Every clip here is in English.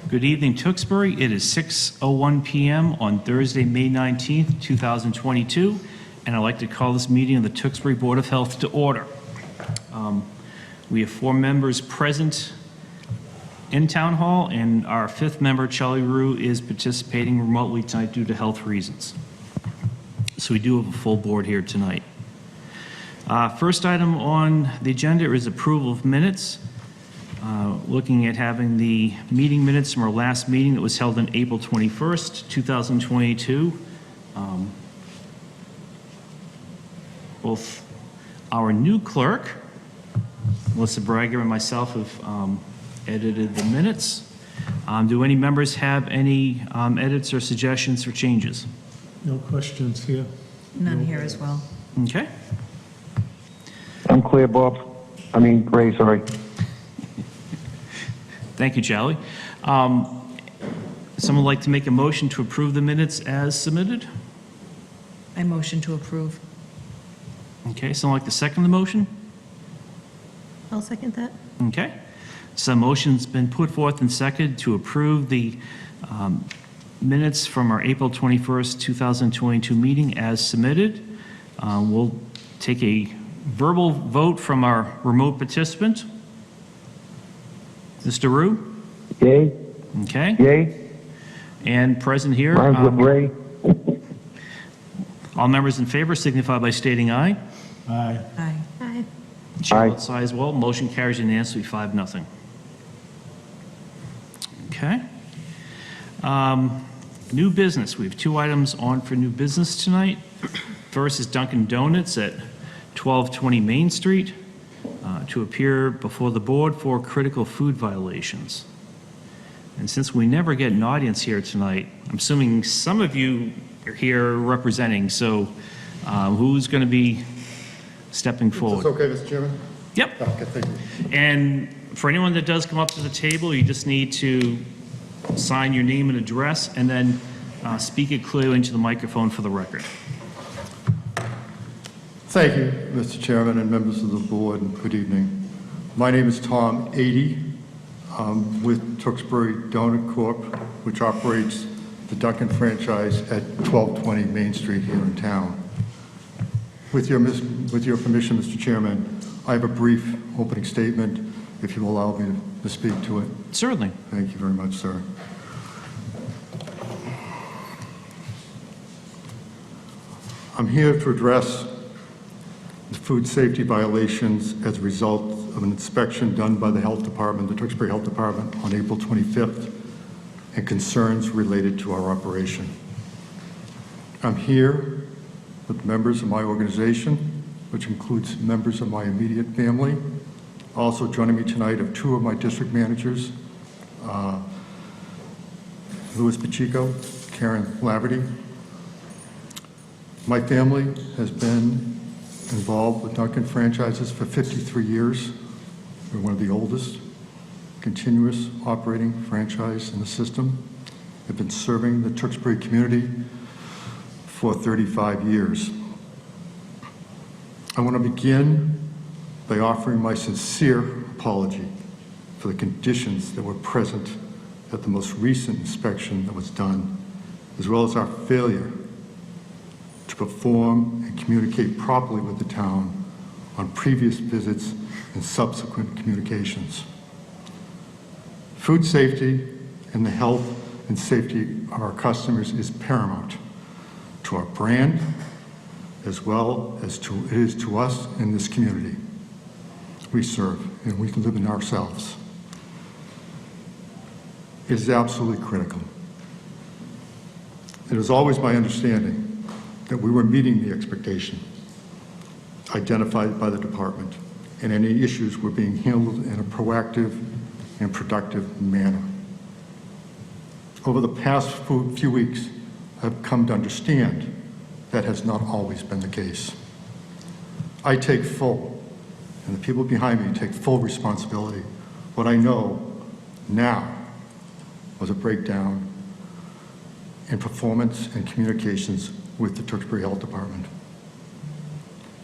Good evening, Tewksbury. It is 6:01 p.m. on Thursday, May 19th, 2022, and I'd like to call this meeting of the Tewksbury Board of Health to order. We have 4 members present in Town Hall, and our 5th member, Charlie Rue, is participating remotely tonight due to health reasons. So we do have a full board here tonight. First item on the agenda is approval of minutes. Looking at having the meeting minutes from our last meeting that was held on April 21st, 2022. Both our new clerk, Melissa Brager, and myself have edited the minutes. Do any members have any edits or suggestions for changes? No questions here. None here as well. Okay. I'm clear, Bob. Ray, sorry. Thank you, Charlie. Someone like to make a motion to approve the minutes as submitted? I motion to approve. Okay, someone like to second the motion? I'll second that. Okay. So a motion's been put forth and seconded to approve the minutes from our April 21st, 2022 meeting as submitted. We'll take a verbal vote from our remote participant. Mr. Rue? Yay? Okay. Yay? And present here. Rhymes with Ray? All members in favor signify by stating aye. Aye. Aye. Aye. Chair votes aye as well. Motion carries unanimously 5-0. Okay. New business. We have 2 items on for new business tonight. First is Dunkin' Donuts at 1220 Main Street to appear before the board for critical food violations. And since we never get an audience here tonight, I'm assuming some of you are here representing, so who's going to be stepping forward? Is this okay, Mr. Chairman? Yep. Okay, thank you. And for anyone that does come up to the table, you just need to sign your name and address and then speak it clearly into the microphone for the record. Thank you, Mr. Chairman and members of the board, and good evening. My name is Tom 80. I'm with Tewksbury Donut Corp., which operates the Dunkin' franchise at 1220 Main Street here in town. With your permission, Mr. Chairman, I have a brief opening statement, if you will allow me to speak to it. Certainly. Thank you very much, sir. I'm here to address the food safety violations as a result of an inspection done by the Health Department, the Tewksbury Health Department, on April 25th, and concerns related to our operation. I'm here with members of my organization, which includes members of my immediate family. Also joining me tonight are 2 of my district managers, Louis Pacheco, Karen Laverty. My family has been involved with Dunkin' franchises for 53 years. We're one of the oldest continuous operating franchise in the system. I've been serving the Tewksbury community for 35 years. I want to begin by offering my sincere apology for the conditions that were present at the most recent inspection that was done, as well as our failure to perform and communicate properly with the town on previous visits and subsequent communications. Food safety and the health and safety of our customers is paramount to our brand, as well as it is to us in this community we serve and we can live in ourselves. It is absolutely critical. It is always my understanding that we were meeting the expectation identified by the department, and any issues were being handled in a proactive and productive manner. Over the past few weeks, I've come to understand that has not always been the case. I take full, and the people behind me take full responsibility. What I know now was a breakdown in performance and communications with the Tewksbury Health Department.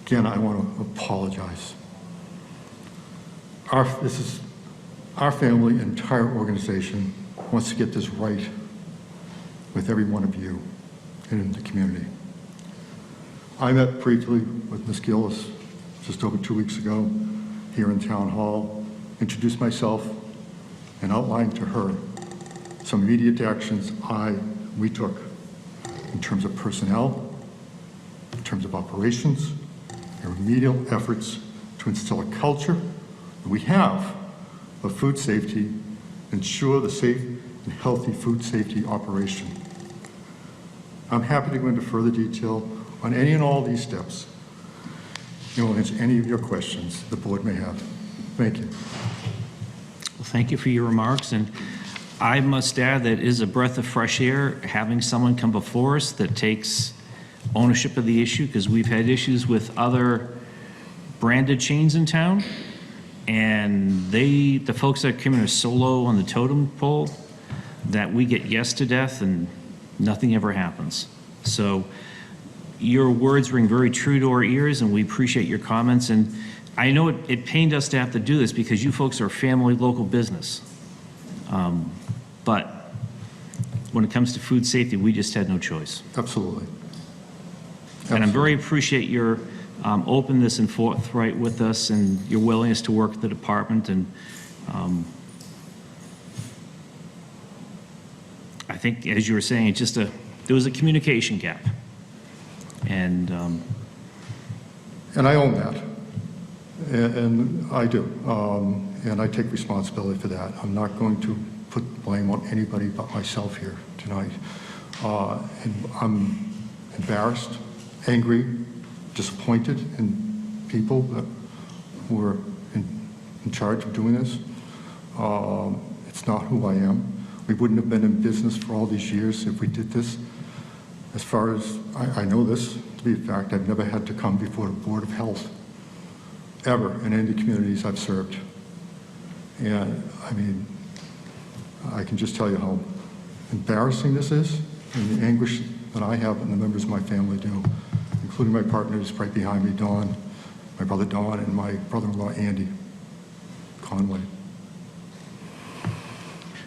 Again, I want to apologize. Our family, entire organization wants to get this right with every one of you and in the community. I met briefly with Ms. Gillis just over 2 weeks ago here in Town Hall, introduced myself, and outlined to her some immediate actions we took in terms of personnel, in terms of operations, and remedial efforts to instill a culture that we have of food safety, ensure the safe and healthy food safety operation. I'm happy to go into further detail on any and all these steps, and will answer any of your questions the board may have. Thank you. Well, thank you for your remarks, and I must add that it is a breath of fresh air having someone come before us that takes ownership of the issue, because we've had issues with other branded chains in town, and the folks that come in are so low on the totem pole that we get yes to death and nothing ever happens. So your words ring very true to our ears, and we appreciate your comments. And I know it pained us to have to do this because you folks are a family local business. But when it comes to food safety, we just had no choice. Absolutely. And I'm very appreciate your openness and forthright with us and your willingness to work with the department. And I think, as you were saying, it's just there was a communication gap. And And I own that, and I do, and I take responsibility for that. I'm not going to put blame on anybody but myself here tonight. And I'm embarrassed, angry, disappointed in people that were in charge of doing this. It's not who I am. We wouldn't have been in business for all these years if we did this. As far as I know this to be a fact, I've never had to come before the Board of Health, ever, in any of the communities I've served. And, I mean, I can just tell you how embarrassing this is, and the anguish that I have and the members of my family do, including my partners right behind me, Don, my brother Don, and my brother-in-law, Andy Conway.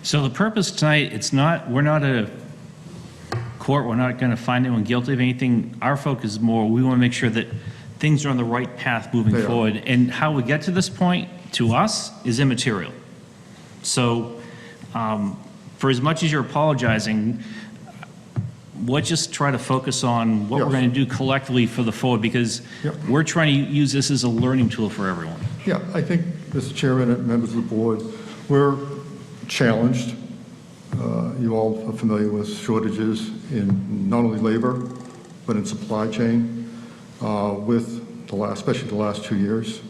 so the purpose tonight, we're not a court, we're not going to find anyone guilty of anything. Our focus is more, we want to make sure that things are on the right path moving They are. forward. And how we get to this point, to us, is immaterial. So for as much as you're apologizing, let's just try to focus on what we're Yes. going to do collectively for the forward, because Yep. we're trying to use this as a learning tool for everyone. Yeah, I think, Mr. Chairman and members of the board, we're challenged. You all are familiar with shortages in not only labor, but in supply chain, especially the last 2 years.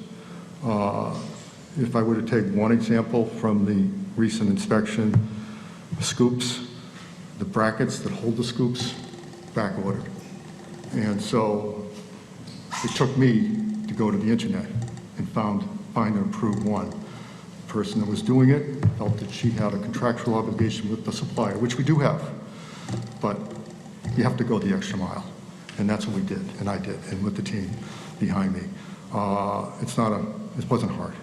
If I were to take one example from the recent inspection, scoops, the brackets that hold the scoops, back ordered. And so it took me to go to the internet and find an approved one. The person that was doing it felt that she had a contractual obligation with the supplier, which we do have, but you have to go the extra mile. And that's what we did, and I did, and with the team behind me. It wasn't hard.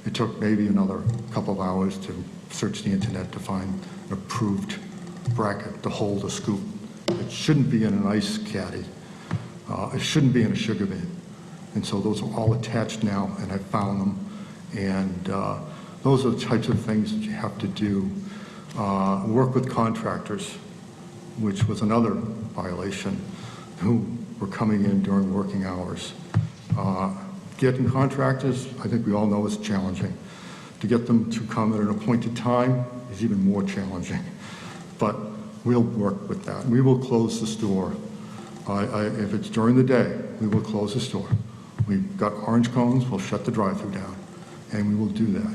It took maybe another couple of hours to search the internet to find an approved bracket to hold a scoop. It shouldn't be in an ice caddy. It shouldn't be in a sugar bin. And so those are all attached now, and I found them. And those are the types of things that you have to do. Work with contractors, which was another violation, who were coming in during working hours. Getting contractors, I think we all know, is challenging. To get them to come at an appointed time is even more challenging. But we'll work with that. We will close the store. If it's during the day, we will close the store. We've got orange cones, we'll shut the drive-through down, and we will do that.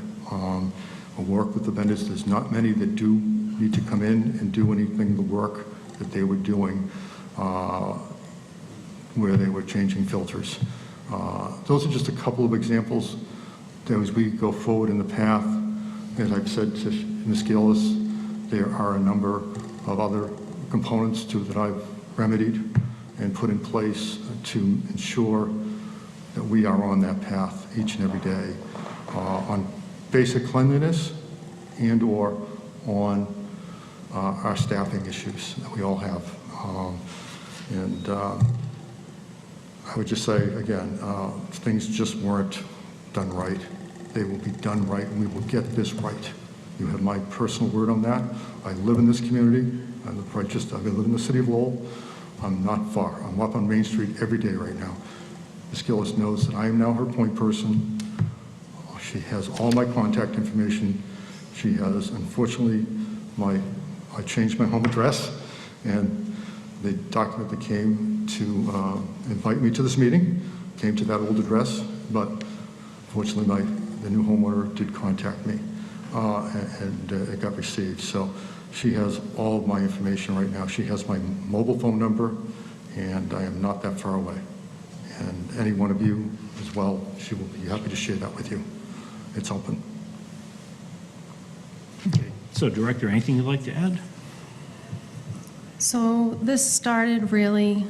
We'll work with the vendors. There's not many that do need to come in and do anything, the work that they were doing, where they were changing filters. Those are just a couple of examples that as we go forward in the path, as I've said to Ms. Gillis, there are a number of other components too that I've remedied and put in place to ensure that we are on that path each and every day on basic cleanliness and or on our staffing issues that we all have. And I would just say, again, things just weren't done right. They will be done right, and we will get this right. You have my personal word on that. I live in this community. I live in the city of Lowell. I'm not far. I'm up on Main Street every day right now. Ms. Gillis knows that I am now her point person. She has all my contact information. She has, unfortunately, I changed my home address, and the document that came to invite me to this meeting came to that old address, but fortunately, the new homeowner did contact me, and it got received. So she has all of my information right now. She has my mobile phone number, and I am not that far away. And any one of you as well, she will be happy to share that with you. It's open. Okay. So, Director, anything you'd like to add? So this started really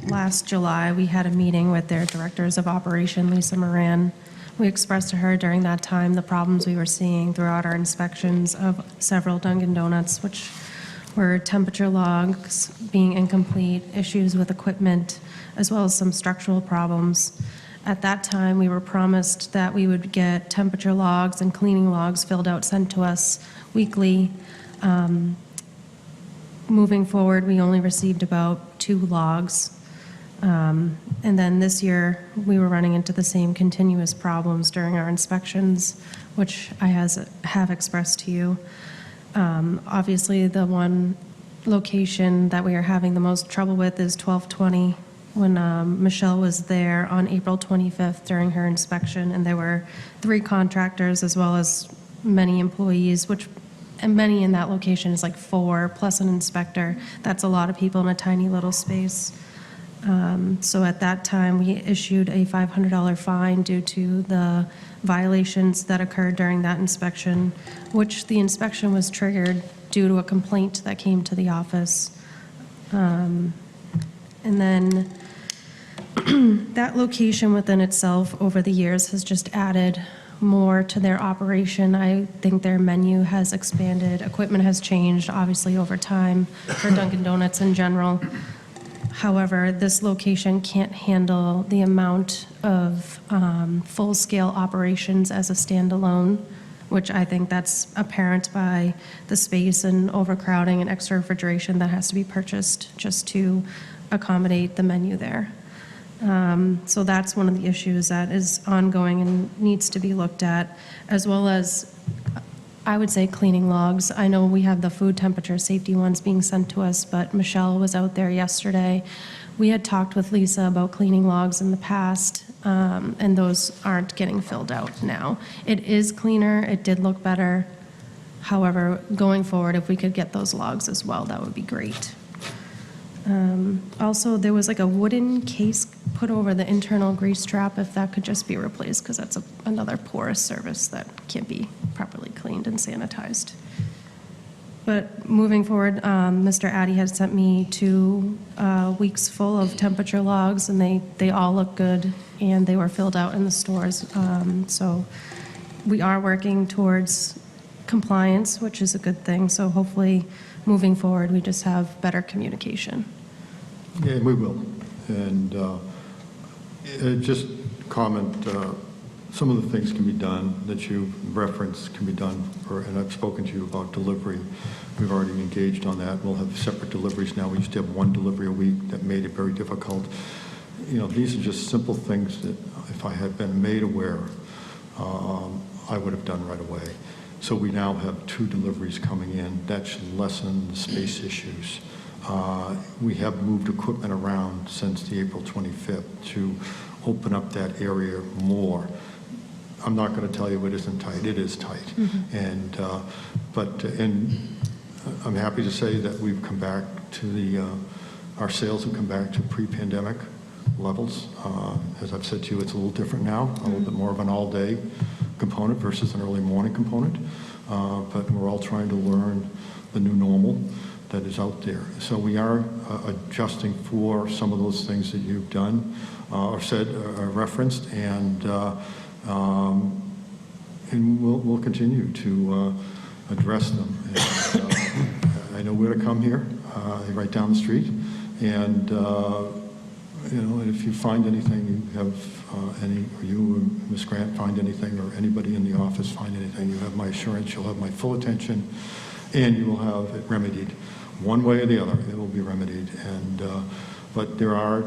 last July. We had a meeting with their directors of operation, Lisa Moran. We expressed to her during that time the problems we were seeing throughout our inspections of several Dunkin' Donuts, which were temperature logs being incomplete, issues with equipment, as well as some structural problems. At that time, we were promised that we would get temperature logs and cleaning logs filled out, sent to us weekly. Moving forward, we only received about 2 logs. And then this year, we were running into the same continuous problems during our inspections, which I have expressed to you. Obviously, the one location that we are having the most trouble with is 1220. When Michelle was there on April 25th during her inspection, and there were 3 contractors as well as many employees, and many in that location is like 4 plus an inspector. That's a lot of people in a tiny little space. So at that time, we issued a $500 fine due to the violations that occurred during that inspection, which the inspection was triggered due to a complaint that came to the office. And then that location within itself over the years has just added more to their operation. I think their menu has expanded, equipment has changed, obviously, over time for Dunkin' Donuts in general. However, this location can't handle the amount of full-scale operations as a standalone, which I think that's apparent by the space and overcrowding and extra refrigeration that has to be purchased just to accommodate the menu there. So that's one of the issues that is ongoing and needs to be looked at, as well as, I would say, cleaning logs. I know we have the food temperature safety ones being sent to us, but Michelle was out there yesterday. We had talked with Lisa about cleaning logs in the past, and those aren't getting filled out now. It is cleaner. It did look better. However, going forward, if we could get those logs as well, that would be great. Also, there was like a wooden case put over the internal grease trap, if that could just be replaced, because that's another porous surface that can't be properly cleaned and sanitized. But moving forward, Mr. Addy has sent me 2 weeks full of temperature logs, and they all look good, and they were filled out in the stores. So we are working towards compliance, which is a good thing. So hopefully, moving forward, we just have better communication. Yeah, we will. And just comment, some of the things can be done that you referenced can be done, and I've spoken to you about delivery. We've already engaged on that. We'll have separate deliveries now. We used to have 1 delivery a week. That made it very difficult. You know, these are just simple things that if I had been made aware, I would have done right away. So we now have 2 deliveries coming in. That should lessen the space issues. We have moved equipment around since the April 25th to open up that area more. I'm not going to tell you it isn't tight. It is tight. Mm-hmm. And I'm happy to say that we've come back to our sales have come back to pre-pandemic levels. As I've said to you, it's a little different now, a little bit more of an all-day component versus an early morning component. But we're all trying to learn the new normal that is out there. So we are adjusting for some of those things that you've done or said or referenced, and we'll continue to address them. And, I know where to come here, right down the street. And, and if you find anything, you have or you or Ms. Grant find anything, or anybody in the office find anything, you have my assurance, you'll have my full attention, and you will have it remedied. One way or the other, it will be remedied. And, but there are,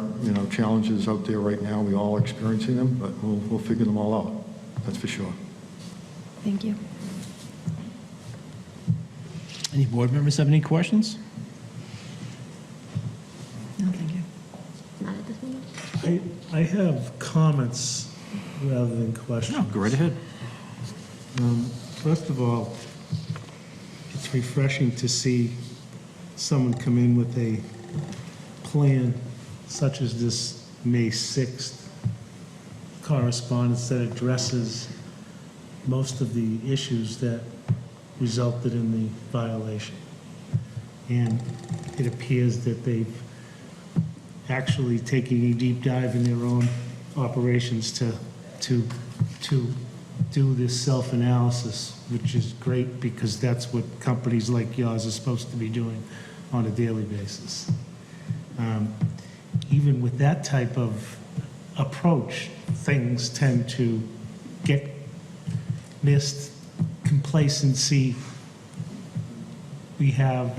challenges out there right now. We're all experiencing them, but we'll figure them all out. That's for sure. Thank you. Any board members have any questions? No, thank you. Not at this moment. I have comments rather than questions. No, go right ahead. First of all, it's refreshing to see someone come in with a plan such as this May 6th correspondence that addresses most of the issues that resulted in the violation. And it appears that they've actually taken a deep dive in their own operations to do this self-analysis, which is great because that's what companies like yours are supposed to be doing on a daily basis. Even with that type of approach, things tend to get missed. Complacency. We have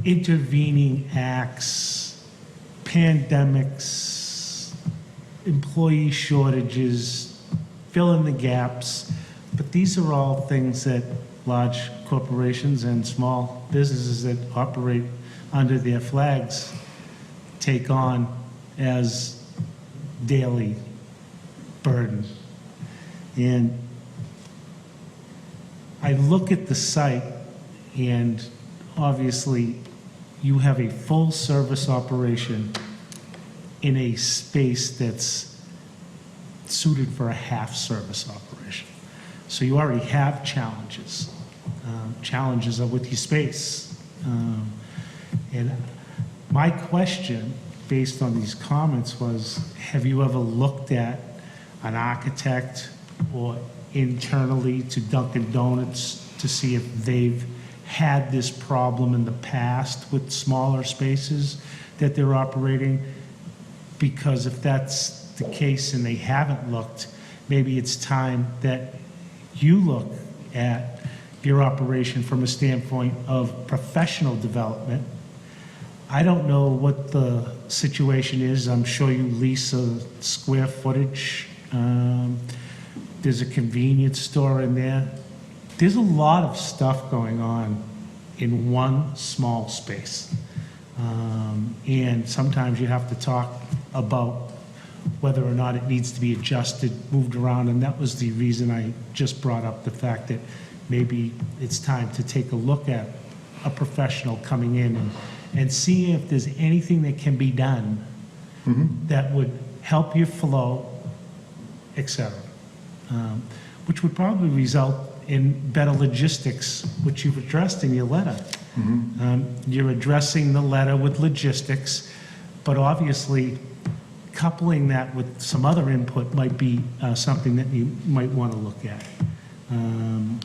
intervening acts, pandemics, employee shortages, fill in the gaps. But these are all things that large corporations and small businesses that operate under their flags take on as daily burden. And I look at the site, and obviously you have a full service operation in a space that's suited for a half service operation. So you already have challenges. Challenges are with your space. And my question, based on these comments, was, have you ever looked at an architect or internally to Dunkin' Donuts to see if they've had this problem in the past with smaller spaces that they're operating? Because if that's the case and they haven't looked, maybe it's time that you look at your operation from a standpoint of professional development. I don't know what the situation is. I'm sure you lease a square footage. There's a convenience store in there. There's a lot of stuff going on in one small space. And sometimes you have to talk about whether or not it needs to be adjusted, moved around, and that was the reason I just brought up the fact that maybe it's time to take a look at a professional coming in and seeing if there's anything that can be done that would help your flow, et cetera. Which would probably result in better logistics, which you've addressed in your letter. You're addressing the letter with logistics, but obviously coupling that with some other input might be something that you might want to look at.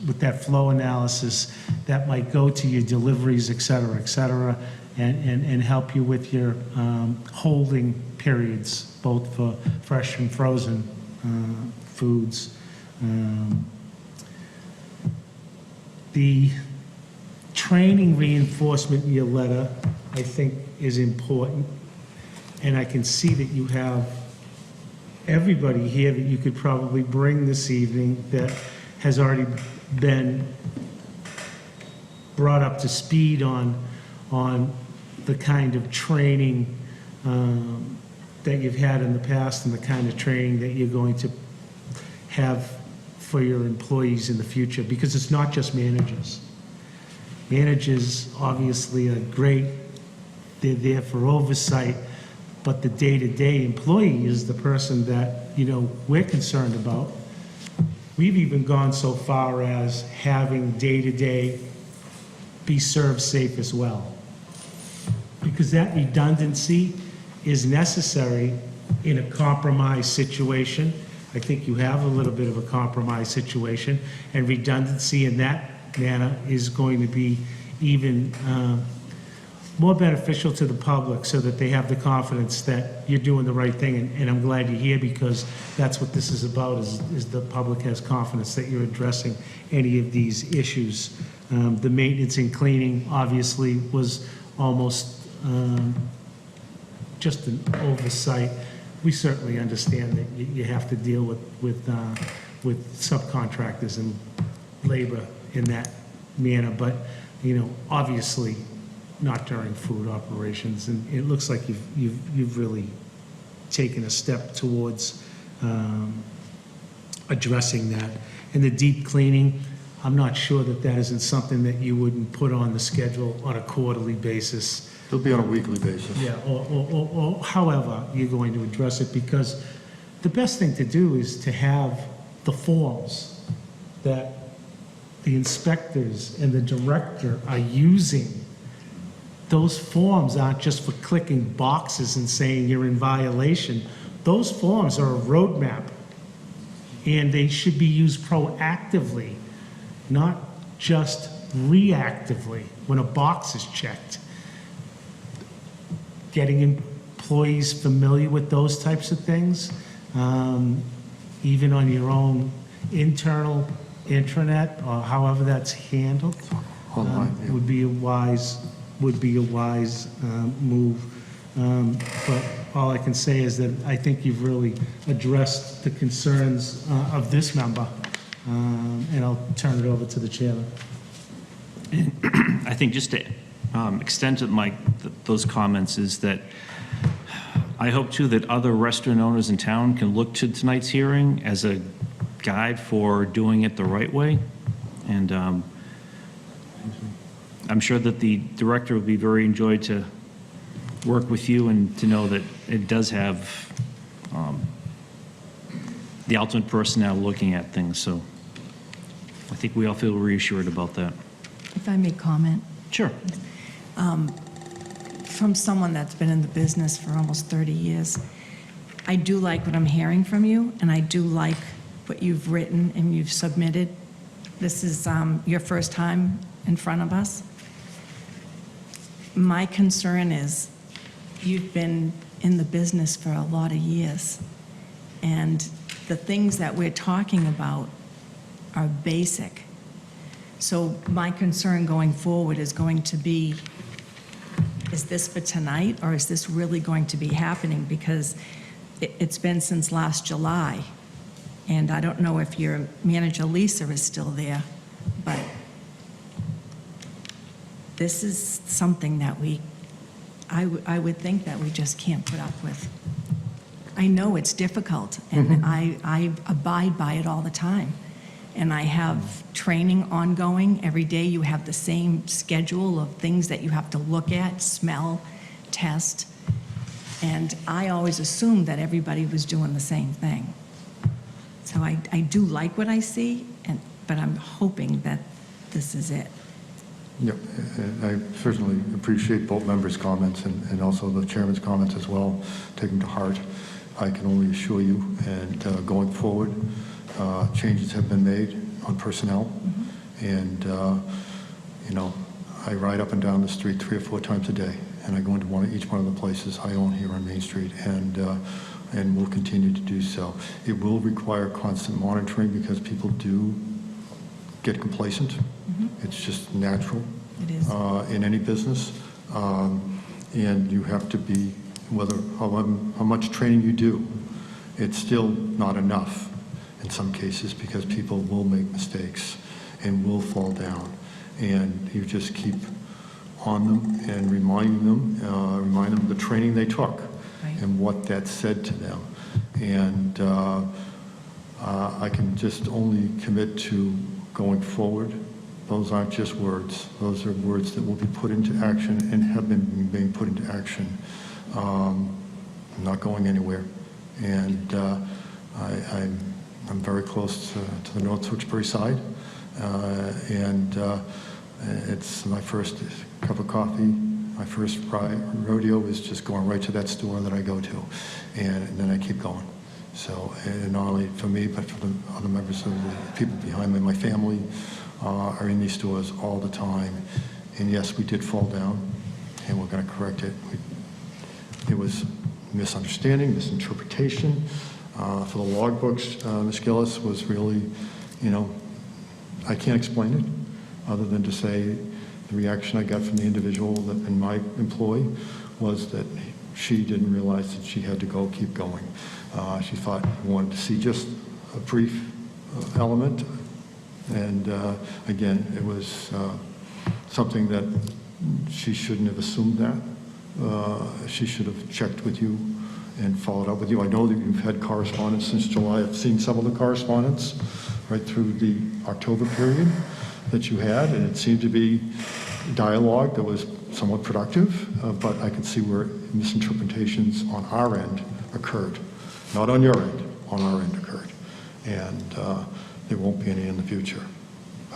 With that flow analysis, that might go to your deliveries, et cetera, and help you with your holding periods, both for fresh and frozen foods. The training reinforcement in your letter, I think, is important. And I can see that you have everybody here that you could probably bring this evening that has already been brought up to speed on the kind of training that you've had in the past and the kind of training that you're going to have for your employees in the future, because it's not just managers. Managers obviously are great. They're there for oversight, but the day-to-day employee is the person that, we're concerned about. We've even gone so far as having day-to-day be served safe as well. Because that redundancy is necessary in a compromised situation. I think you have a little bit of a compromised situation, and redundancy in that manner is going to be even more beneficial to the public so that they have the confidence that you're doing the right thing. And I'm glad you're here because that's what this is about, is the public has confidence that you're addressing any of these issues. The maintenance and cleaning obviously was almost just an oversight. We certainly understand that you have to deal with subcontractors and labor in that manner, but, obviously not during food operations. And it looks like you've really taken a step towards addressing that. And the deep cleaning, I'm not sure that isn't something that you wouldn't put on the schedule on a quarterly basis. It'll be on a weekly basis. Yeah, or however you're going to address it, because the best thing to do is to have the forms that the inspectors and the director are using. Those forms aren't just for clicking boxes and saying you're in violation. Those forms are a roadmap, and they should be used proactively, not just reactively when a box is checked. Getting employees familiar with those types of things, even on your own internal intranet or however that's handled, Online, yeah. would be a wise move. But all I can say is that I think you've really addressed the concerns of this member, and I'll turn it over to the chairman. I think just to extend to those comments is that I hope too that other restaurant owners in town can look to tonight's hearing as a guide for doing it the right way. And I'm sure that the director would be very enjoyed to work with you and to know that it does have the ultimate personnel looking at things. So I think we all feel reassured about that. If I may comment, Sure. from someone that's been in the business for almost 30 years, I do like what I'm hearing from you, and I do like what you've written and you've submitted. This is your first time in front of us. My concern is you've been in the business for a lot of years, and the things that we're talking about are basic. So my concern going forward is going to be, is this for tonight, or is this really going to be happening? Because it's been since last July, and I don't know if your manager, Lisa, is still there, but this is something that I would think that we just can't put up with. I know it's difficult, and I abide by it all the time. And I have training ongoing. Every day you have the same schedule of things that you have to look at, smell, test. And I always assumed that everybody was doing the same thing. So I do like what I see, but I'm hoping that this is it. Yep, and I certainly appreciate both members' comments and also the chairman's comments as well, take them to heart. I can only assure you, and going forward, changes have been made on personnel, and I ride up and down the street 3 or 4 times a day, and I go into each one of the places I own here on Main Street, and will continue to do so. It will require constant monitoring because people do get complacent. It's just natural. It is. In any business, and you have to be, how much training you do, it's still not enough in some cases because people will make mistakes and will fall down, and you just keep on them and remind them of the training they took. Right. And what that said to them. And I can just only commit to going forward. Those aren't just words. Those are words that will be put into action and have been being put into action. I'm not going anywhere. And I'm very close to the North Tewksbury side. And it's my first cup of coffee. My first rodeo is just going right to that store that I go to, and then I keep going. So, and not only for me, but for the other members of the people behind me, my family are in these stores all the time, And yes, we did fall down, and we're going to correct it. It was misunderstanding, misinterpretation. For the logbooks, Ms. Gillis was really, I can't explain it, other than to say the reaction I got from the individual and my employee was that she didn't realize that she had to keep going. She thought wanted to see just a brief element, and again, it was something that she shouldn't have assumed that. She should have checked with you and followed up with you. I know that you've had correspondence since July. I've seen some of the correspondence right through the October period that you had, and it seemed to be dialogue that was somewhat productive, but I could see where misinterpretations on our end occurred. Not on your end, on our end occurred. And there won't be any in the future,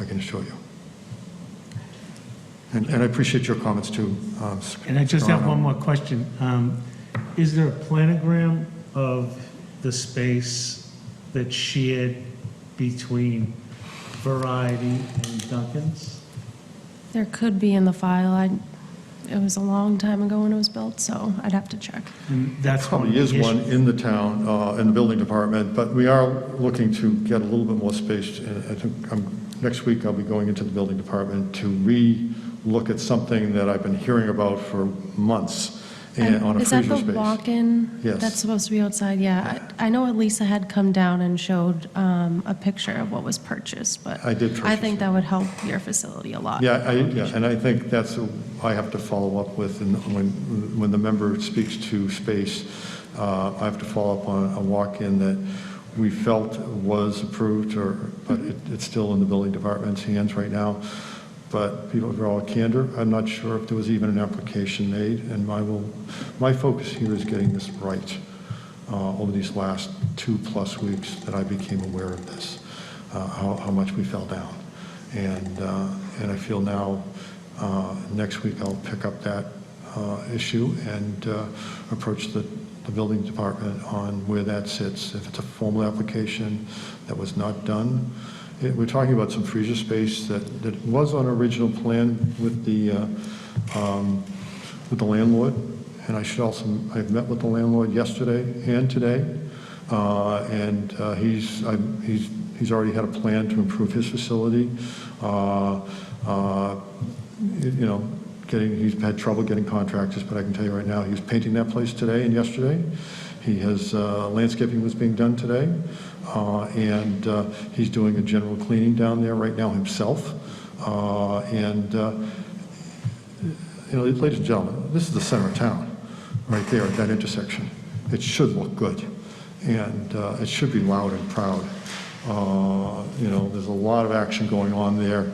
I can assure you. And I appreciate your comments too. And I just have Scarano. one more question. Is there a planogram of the space that's shared between Variety and Dunkin's? There could be in the file. It was a long time ago when it was built, so I'd have to check. And that's Probably one of is the one issues. in the town, in the building department, but we are looking to get a little bit more space. I think next week I'll be going into the building department to re-look at something that I've been hearing about for months and on a Is that freezer the space. walk-in? Yes. That's supposed to be outside, yeah. I know Elisa had come down and showed a picture of what was purchased, but I did I purchase think it. that would help your facility a lot. Yeah, and I think that's I have to follow up with, and when the member speaks to space, I have to follow up on a walk-in that we felt was approved, but it's still in the building department's hands right now. But people are all candor. I'm not sure if there was even an application made, and my focus here is getting this right over these last 2+ weeks that I became aware of this, how much we fell down. And I feel now next week I'll pick up that issue and approach the building department on where that sits. If it's a formal application that was not done, we're talking about some freezer space that was on original plan with the landlord. And I've met with the landlord yesterday and today, and he's already had a plan to improve his facility. He's had trouble getting contractors, but I can tell you right now, he was painting that place today and yesterday. He has landscaping was being done today, and he's doing a general cleaning down there right now himself. Ladies and gentlemen, this is the center of town, right there at that intersection. It should look good, and it should be loud and proud. There's a lot of action going on there.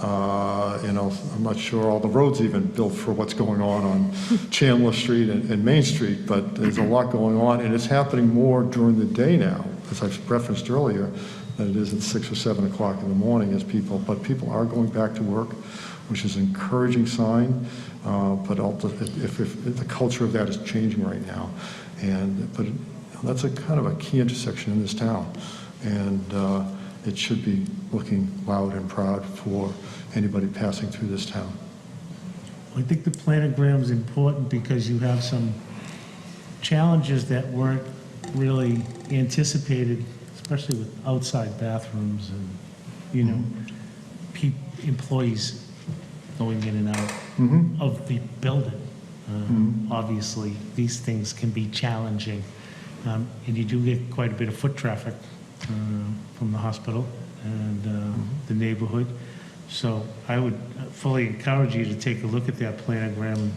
I'm not sure all the roads even built for what's going on Chandler Street and Main Street, but there's a lot going on, and it's happening more during the day now, as I've referenced earlier, than it is at 6 or 7 o'clock in the morning but people are going back to work, which is an encouraging sign, but if the culture of that is changing right now, but that's a kind of a key intersection in this town, and it should be looking loud and proud for anybody passing through this town. I think the planogram is important because you have some challenges that weren't really anticipated, especially with outside bathrooms and, employees going in and out of the building. Obviously, these things can be challenging, and you do get quite a bit of foot traffic from the hospital and the neighborhood. So I would fully encourage you to take a look at that planogram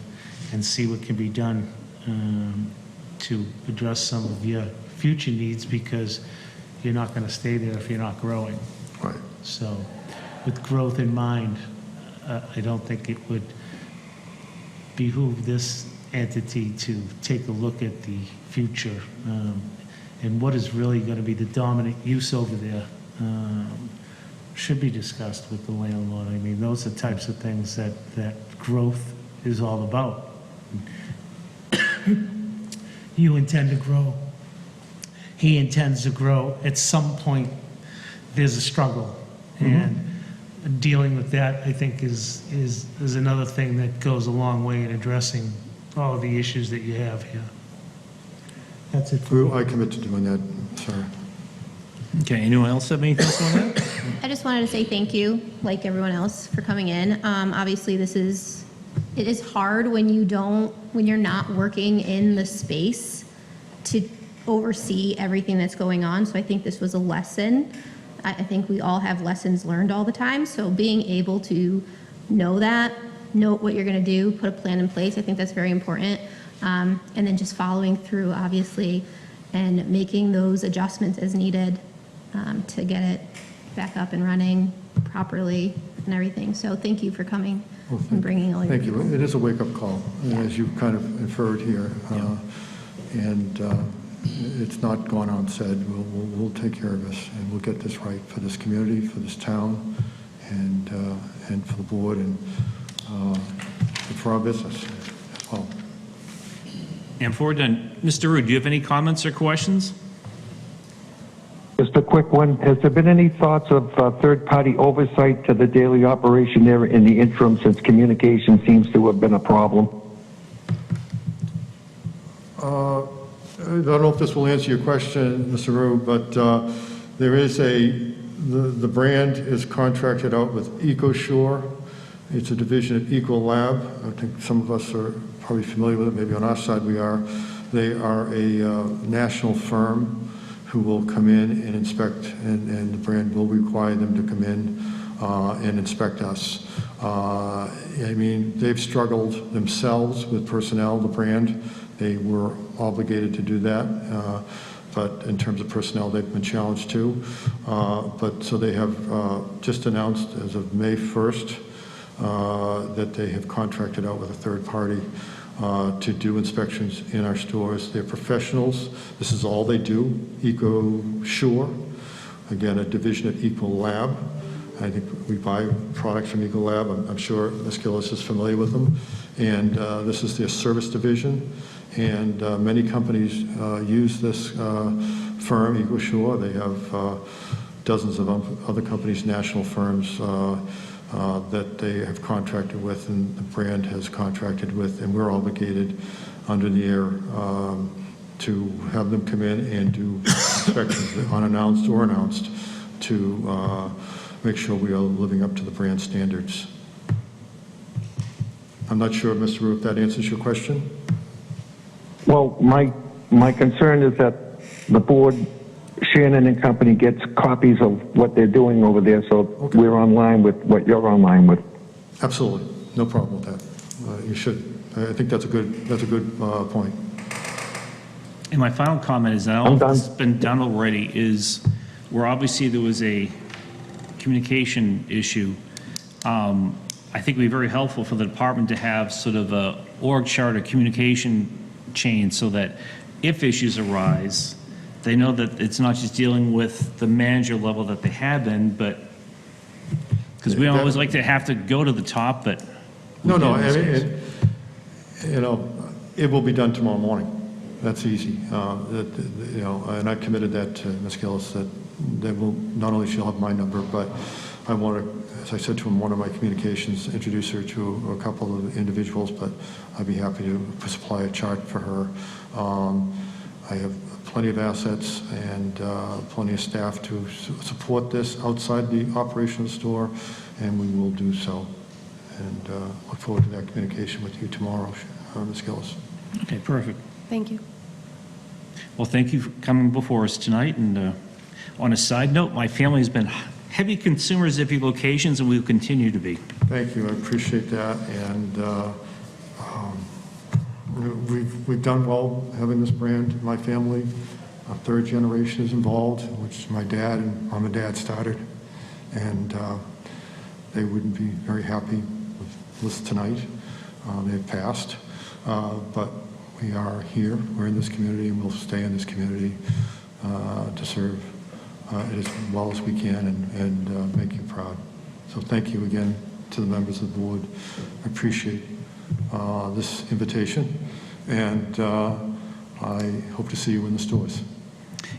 and see what can be done to address some of your future needs, because you're not going to stay there if you're not growing. Right. So with growth in mind, I don't think it would behoove this entity to take a look at the future and what is really going to be the dominant use over there. Should be discussed with the landlord. I mean, those are types of things that growth is all about. You intend to grow. He intends to grow. At some point, there's a struggle. And dealing with that, I think, is another thing that goes a long way in addressing all of the issues that you have here. That's it for me. I commit to doing that, sir. Okay, anyone else have anything else on that? I just wanted to say thank you, like everyone else, for coming in. Obviously, it is hard when you're not working in the space to oversee everything that's going on. So I think this was a lesson. I think we all have lessons learned all the time. So being able to know what you're going to do, put a plan in place, I think that's very important. And then just following through, obviously, and making those adjustments as needed to get it back up and running properly and everything. So thank you for coming and bringing all your Thank you. It is a wake-up call, as you kind of inferred here. And it's not gone unsaid. We'll take care of this, and we'll get this right for this community, for this town, and for the board, and for our business as well. And before we're done, Mr. Rude, do you have any comments or questions? Just a quick one. Has there been any thoughts of third-party oversight to the daily operation there in the interim, since communication seems to have been a problem? I don't know if this will answer your question, Mr. Rue, but there is the brand is contracted out with EcoSure. It's a division of Ecolab. I think some of us are probably familiar with it. Maybe on our side we are. They are a national firm who will come in and inspect, and the brand will require them to come in and inspect us. I mean, they've struggled themselves with personnel, the brand. They were obligated to do that, but in terms of personnel, they've been challenged too. So they have just announced as of May 1st that they have contracted out with a third party to do inspections in our stores. They're professionals. This is all they do. EcoSure, again, a division of Ecolab. I think we buy products from Ecolab. I'm sure Ms. Gillis is familiar with them. And this is their service division. And many companies use this firm, EcoSure. They have dozens of other companies, national firms, that they have contracted with, and the brand has contracted with, and we're obligated under the air to have them come in and do inspections, unannounced or announced, to make sure we are living up to the brand standards. I'm not sure, Mr. Rue, if that answers your question. Well, my concern is that the board, Shannon and company, gets copies of what they're doing over there, so Okay. we're online with what you're online with. Absolutely, no problem with that. You should. I think that's a good point. And my final comment is, and I I'm don't know done. if it's been done already, is where obviously there was a communication issue. I think it would be very helpful for the department to have sort of a org chart or communication chain, so that if issues arise, they know that it's not just dealing with the manager level that they have been, but, because we don't always like to have to go to the top, but. No, I mean, it will be done tomorrow morning. That's easy. And I committed that to Ms. Gillis, that they will, not only she'll have my number, but I want to, as I said to him, one of my communications, introduce her to a couple of individuals, but I'd be happy to supply a chart for her. I have plenty of assets and plenty of staff to support this outside the operational store, and we will do so. And look forward to that communication with you tomorrow, Ms. Gillis. Okay, perfect. Thank you. Well, thank you for coming before us tonight. And on a side note, my family has been heavy consumers of your locations, and we will continue to be. Thank you, I appreciate that, and we've done well having this brand in my family. Our third generation is involved, which my dad and mom and dad started, and they wouldn't be very happy with this tonight. They've passed, but we are here, we're in this community, and we'll stay in this community to serve as well as we can and make you proud. So thank you again to the members of the board. I appreciate this invitation, and I hope to see you in the stores.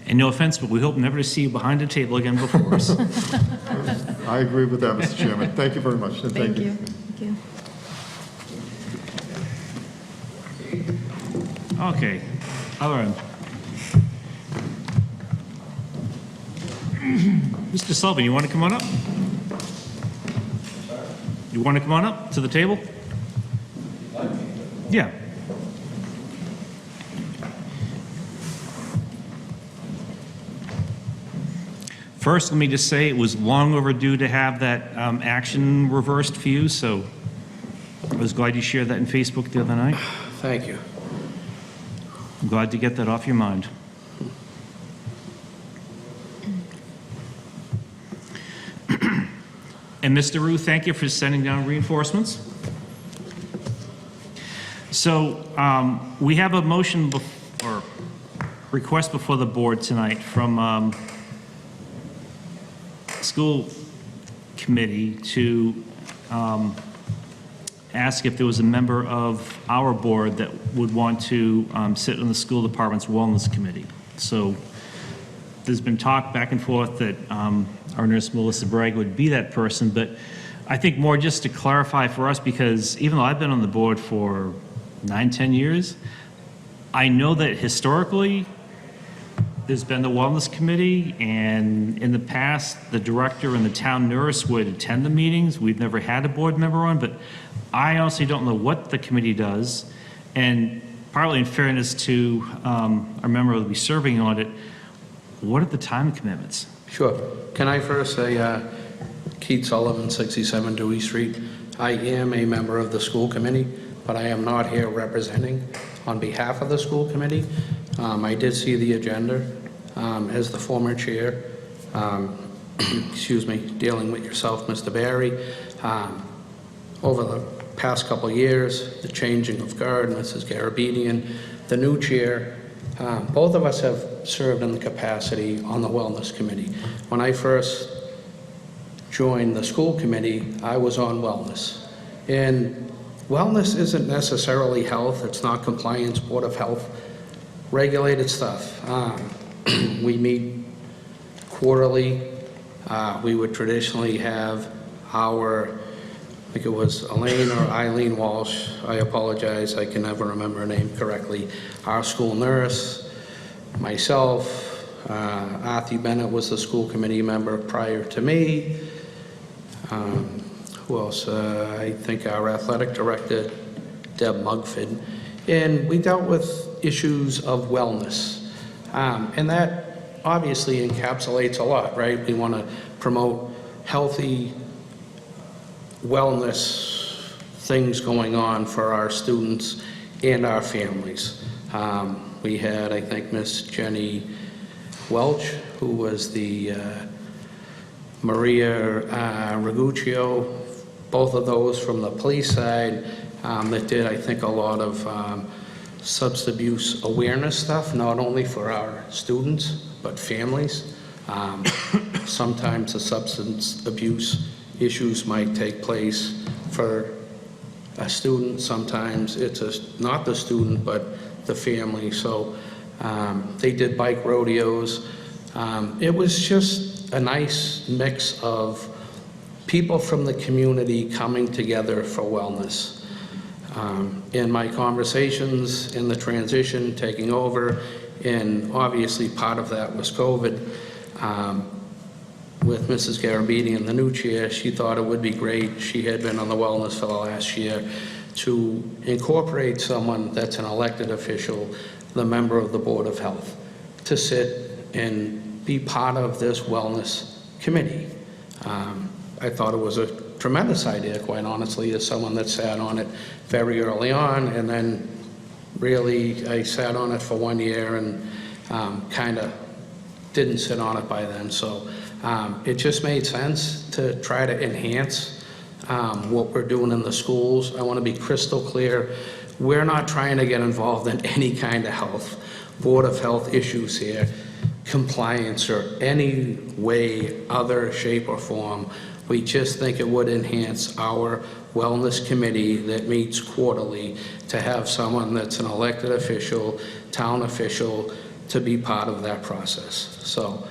And no offense, but we hope never to see you behind a table again before us. I agree with that, Mr. Chairman. Thank you very much. And Thank you. Thank you. Okay, other end. Mr. Sullivan, you want to come on up? You want to come on up to the table? Yeah. First, let me just say it was long overdue to have that action reversed for you, so I was glad you shared that in Facebook the other night. Thank you. I'm glad to get that off your mind. And Mr. Rue, thank you for sending down reinforcements. So we have a motion or request before the board tonight from school committee to ask if there was a member of our board that would want to sit on the school department's wellness committee. So there's been talk back and forth that our nurse Melissa Bragg would be that person, but I think more just to clarify for us, because even though I've been on the board for 9-10 years, I know that historically there's been the wellness committee, and in the past the director and the town nurse would attend the meetings. We've never had a board member on, but I honestly don't know what the committee does, and partly in fairness to our member who will be serving on it, what are the time commitments? Sure. Can I first say, Keith Sullivan, 67 Dewey Street. I am a member of the school committee, but I am not here representing on behalf of the school committee. I did see the agenda as the former chair, excuse me, dealing with yourself, Mr. Barry. Over the past couple of years, the changing of guard, Mrs. Garabedian, the new chair, both of us have served in the capacity on the wellness committee. When I first joined the school committee, I was on wellness. And wellness isn't necessarily health, it's not compliance, Board of Health, regulated stuff. We meet quarterly. We would traditionally have our, I think it was Elaine or Eileen Walsh, I apologize, I can never remember her name correctly, our school nurse, myself, Arthur Bennett was the school committee member prior to me. Who else? I think our athletic director, Deb Mugford. And we dealt with issues of wellness. And that obviously encapsulates a lot, right? We want to promote healthy wellness things going on for our students and our families. We had, I think, Miss Jenny Welch, who was the Maria Raguccio, both of those from the police side, that did, I think, a lot of substance abuse awareness stuff, not only for our students, but families. Sometimes the substance abuse issues might take place for a student. Sometimes it's not the student, but the family. So they did bike rodeos. It was just a nice mix of people from the community coming together for wellness. In my conversations in the transition, taking over, and obviously part of that was COVID, with Mrs. Garabedian, the new chair, she thought it would be great. She had been on the wellness for the last year to incorporate someone that's an elected official, the member of the Board of Health, to sit and be part of this wellness committee. I thought it was a tremendous idea, quite honestly, as someone that sat on it very early on, and then really I sat on it for 1 year and kind of didn't sit on it by then. So it just made sense to try to enhance what we're doing in the schools. I want to be crystal clear. We're not trying to get involved in any kind of health, Board of Health issues here, compliance or any way, other shape or form. We just think it would enhance our wellness committee that meets quarterly to have someone that's an elected official, town official, to be part of that process. So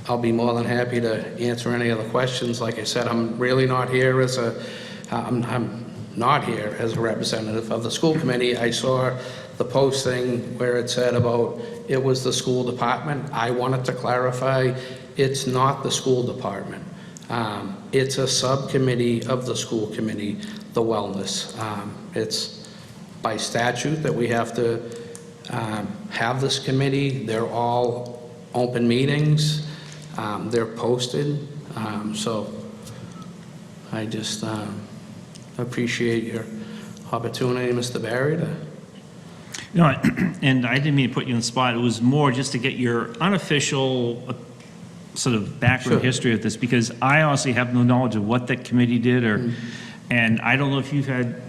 I'll be more than happy to answer any other questions. Like I said, I'm really not here as I'm not here as a representative of the school committee. I saw the posting where it said about it was the school department. I wanted to clarify, it's not the school department. It's a subcommittee of the school committee, the wellness. It's by statute that we have to have this committee. They're all open meetings. They're posted. So I just appreciate your opportunity, Mr. Barry, to No, and I didn't mean to put you on the spot. It was more just to get your unofficial sort of background Sure. history of this, because I honestly have no knowledge of what that committee did, or, and I don't know if you've had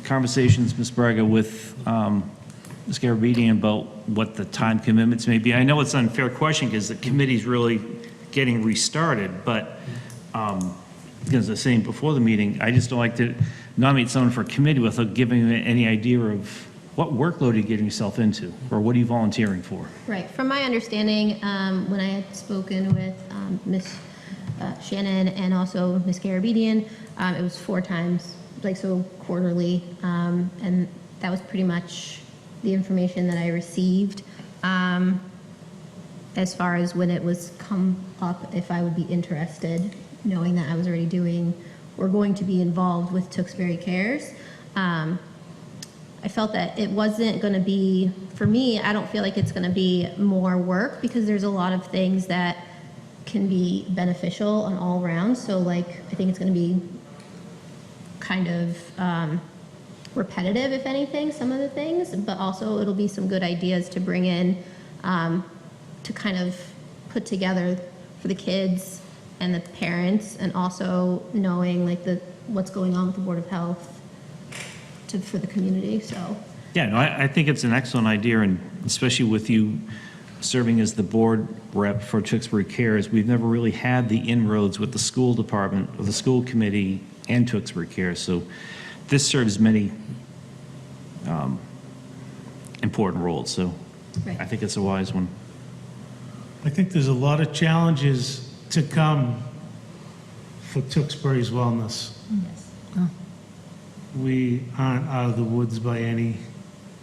conversations, Ms. Braga, with Ms. Garabedian about what the time commitments may be. I know it's an unfair question because the committee's really getting restarted, but as I was saying before the meeting, I just don't like to nominate someone for a committee without giving them any idea of what workload are you getting yourself into, or what are you volunteering for? Right. From my understanding, when I had spoken with Ms. Shannon and also Ms. Garabedian, it was 4 times, like so quarterly, and that was pretty much the information that I received. As far as when it was come up, if I would be interested, knowing that I was already doing or going to be involved with Tewksbury Cares. I felt that it wasn't going to be, for me, I don't feel like it's going to be more work because there's a lot of things that can be beneficial on all rounds. So like, I think it's going to be kind of repetitive, if anything, some of the things, but also it'll be some good ideas to bring in to kind of put together for the kids and the parents, and also knowing like what's going on with the Board of Health for the community, so. Yeah, no, I think it's an excellent idea, and especially with you serving as the board rep for Tewksbury Cares, we've never really had the inroads with the school department, or the school committee, and Tewksbury Cares, so this serves many important roles, so Right. I think it's a wise one. I think there's a lot of challenges to come for Tewksbury's wellness. Yes. We aren't out of the woods by any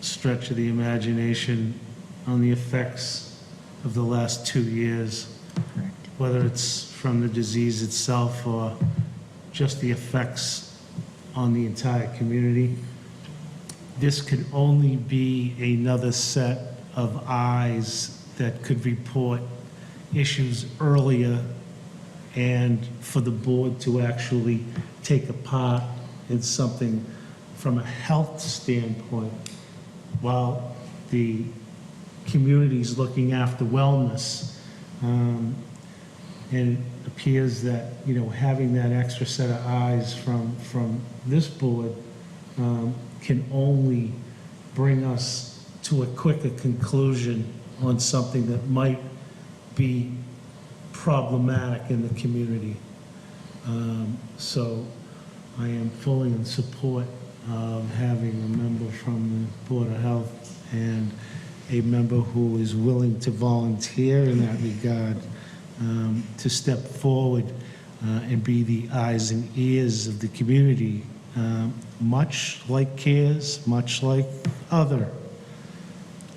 stretch of the imagination on the effects of the last 2 years, whether it's from the disease itself or just the effects on the entire community. This could only be another set of eyes that could report issues earlier, and for the board to actually take a part in something from a health standpoint while the community's looking after wellness. And it appears that, you know, having that extra set of eyes from this board can only bring us to a quicker conclusion on something that might be problematic in the community. So I am fully in support of having a member from the Board of Health and a member who is willing to volunteer in that regard to step forward and be the eyes and ears of the community, much like CARES, much like other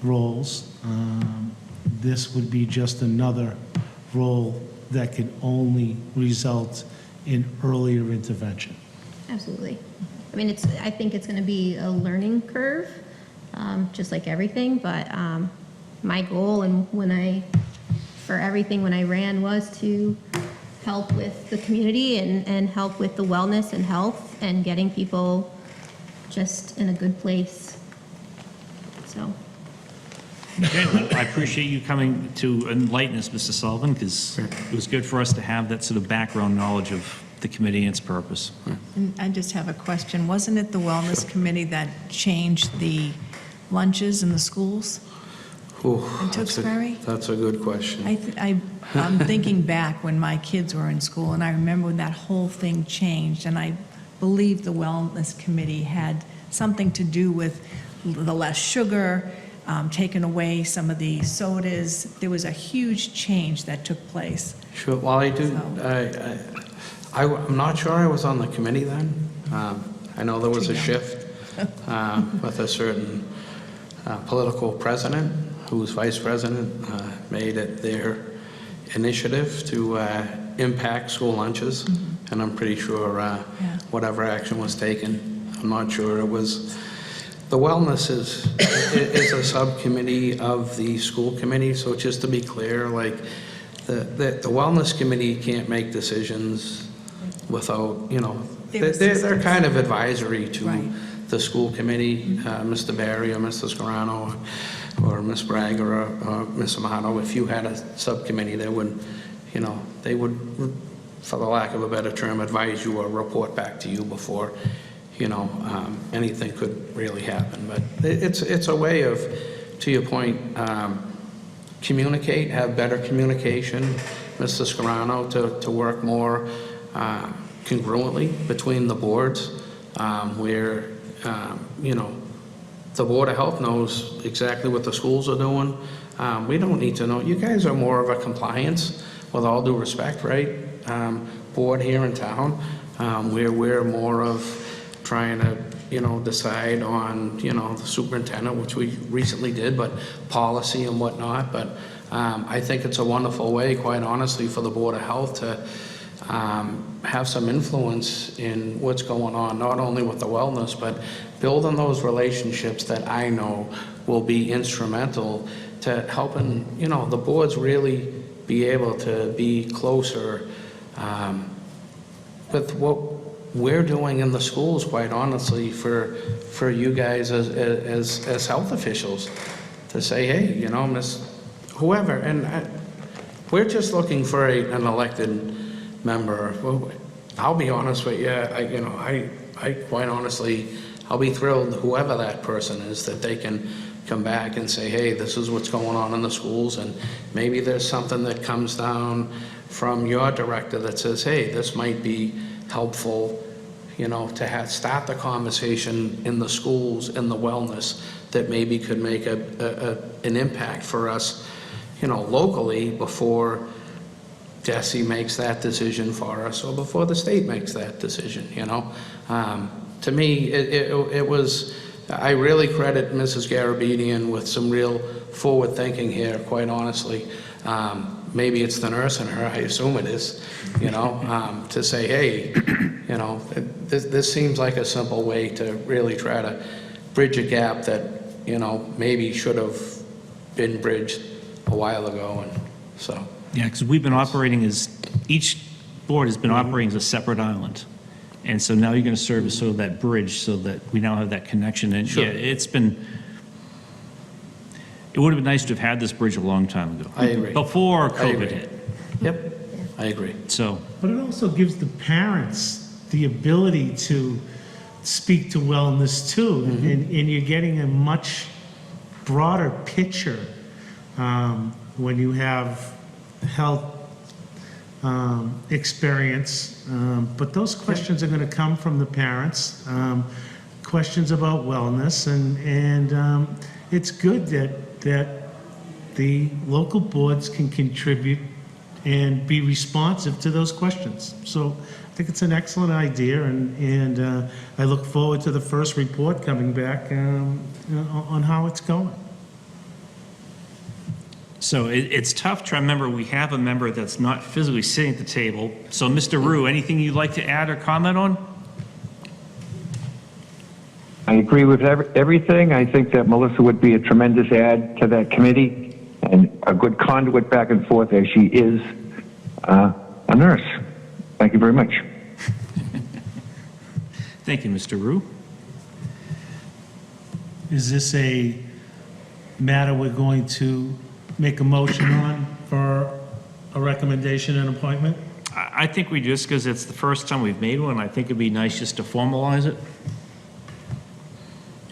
roles. This would be just another role that can only result in earlier intervention. Absolutely. I mean, I think it's going to be a learning curve, just like everything, but my goal and for everything when I ran was to help with the community and help with the wellness and health and getting people just in a good place. So, Okay, well, I appreciate you coming to enlighten us, Mr. Sullivan, because it was good for us to have that sort of background knowledge of the committee and its purpose. And I just have a question. Wasn't it the Wellness Committee that changed the lunches in the schools Ooh, in Tewksbury? That's a good question. I'm thinking back when my kids were in school, and I remember when that whole thing changed, and I believe the Wellness Committee had something to do with the less sugar, taken away some of the sodas. There was a huge change that took place. Sure, well, I do, I'm not sure I was on the committee then. I know there was a shift with a certain political president, whose vice president made it their initiative to impact school lunches, and I'm pretty sure whatever action was taken, I'm not sure it was. The wellness is a subcommittee of the school committee, so just to be clear, like, the wellness committee can't make decisions without, you know, they're kind of advisory to Right. the school committee, Mr. Barry or Mr. Scarano or Ms. Bragg or Ms. Amato. If you had a subcommittee, they would, you know, they would, for the lack of a better term, advise you or report back to you before, you know, anything could really happen. But it's a way of, to your point, communicate, have better communication, Mr. Scarano, to work more congruently between the boards, where, you know, the Board of Health knows exactly what the schools are doing. We don't need to know. You guys are more of a compliance, with all due respect, right? Board here in town, where we're more of trying to, you know, decide on, you know, the superintendent, which we recently did, but policy and whatnot. But I think it's a wonderful way, quite honestly, for the Board of Health to have some influence in what's going on, not only with the wellness, but building those relationships that I know will be instrumental to helping, you know, the boards really be able to be closer with what we're doing in the schools, quite honestly, for you guys as health officials, to say, hey, you know, Miss whoever, and we're just looking for an elected member. Well, I'll be honest with you, I quite honestly, I'll be thrilled, whoever that person is, that they can come back and say, hey, this is what's going on in the schools, and maybe there's something that comes down from your director that says, hey, this might be helpful, you know, to start the conversation in the schools and the wellness that maybe could make an impact for us, you know, locally, before Jesse makes that decision for us, or before the state makes that decision, you know. To me, it was, I really credit Mrs. Garabedian with some real forward thinking here, quite honestly. Maybe it's the nurse in her, I assume it is, you know, to say, hey, you know, this seems like a simple way to really try to bridge a gap that, you know, maybe should have been bridged a while ago, and so. Yeah, because we've been operating as, each board has been operating as a separate island. And so now you're going to serve as sort of that bridge, so that we now have that connection. And Sure. yeah, it would have been nice to have had this bridge a long time ago. I agree. Before I COVID agree. hit. Yep, I agree. So, But it also gives the parents the ability to speak to wellness too, and you're getting a much broader picture when you have health experience. But those questions are going to come from the parents, questions about wellness, and it's good that the local boards can contribute and be responsive to those questions. So I think it's an excellent idea, and I look forward to the first report coming back on how it's going. so it's tough to remember, we have a member that's not physically sitting at the table. So Mr. Rue, anything you'd like to add or comment on? I agree with everything. I think that Melissa would be a tremendous add to that committee and a good conduit back and forth, as she is a nurse. Thank you very much. Thank you, Mr. Rue. Is this a matter we're going to make a motion on for a recommendation and appointment? I think we just, because it's the first time we've made one, I think it'd be nice just to formalize it.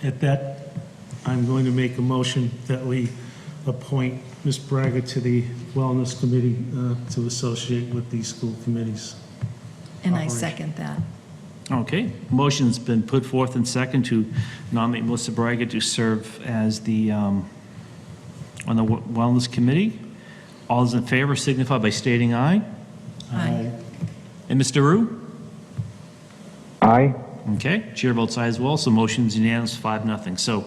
At that, I'm going to make a motion that we appoint Ms. Braga to the Wellness Committee to associate with these school committees. And I Operation. second that. Okay, motion's been put forth and second to nominate Melissa Braga to serve as the on the Wellness Committee. All those in favor signify by stating aye. Aye. And Mr. Rue? Aye. Okay, chair votes aye as well, so motion's unanimous, 5-0. So,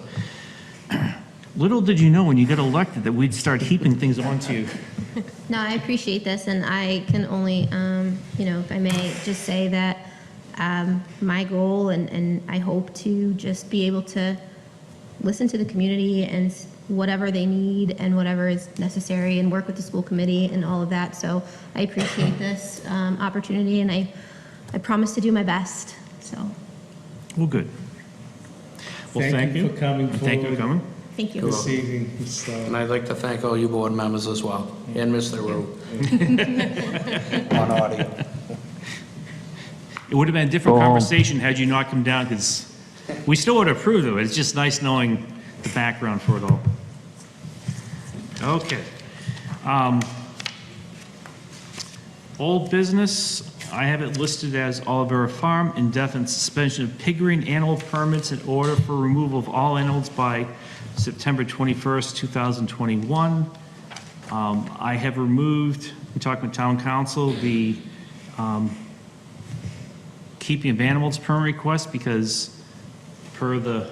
little did you know when you got elected that we'd start heaping things onto you. No, I appreciate this, and I can only, if I may, just say that my goal, and I hope to just be able to listen to the community and whatever they need and whatever is necessary, and work with the school committee and all of that. So I appreciate this opportunity, and I promise to do my best. So Well, good. Well, thank you. for coming And thank you for forward coming. thank you. this evening. It's, And I'd like to thank all you board members as well, and Mr. Rue. On audio. It would have been a different Oh. conversation had you not come down, because we still would have approved of it. It's just nice knowing the background for it all. Okay. Old business, I have it listed as Olivera Farm, indefinite suspension of pig and animal permits in order for removal of all animals by September 21st, 2021. I have removed, I'm talking with town council, the keeping of animals permit request, because per the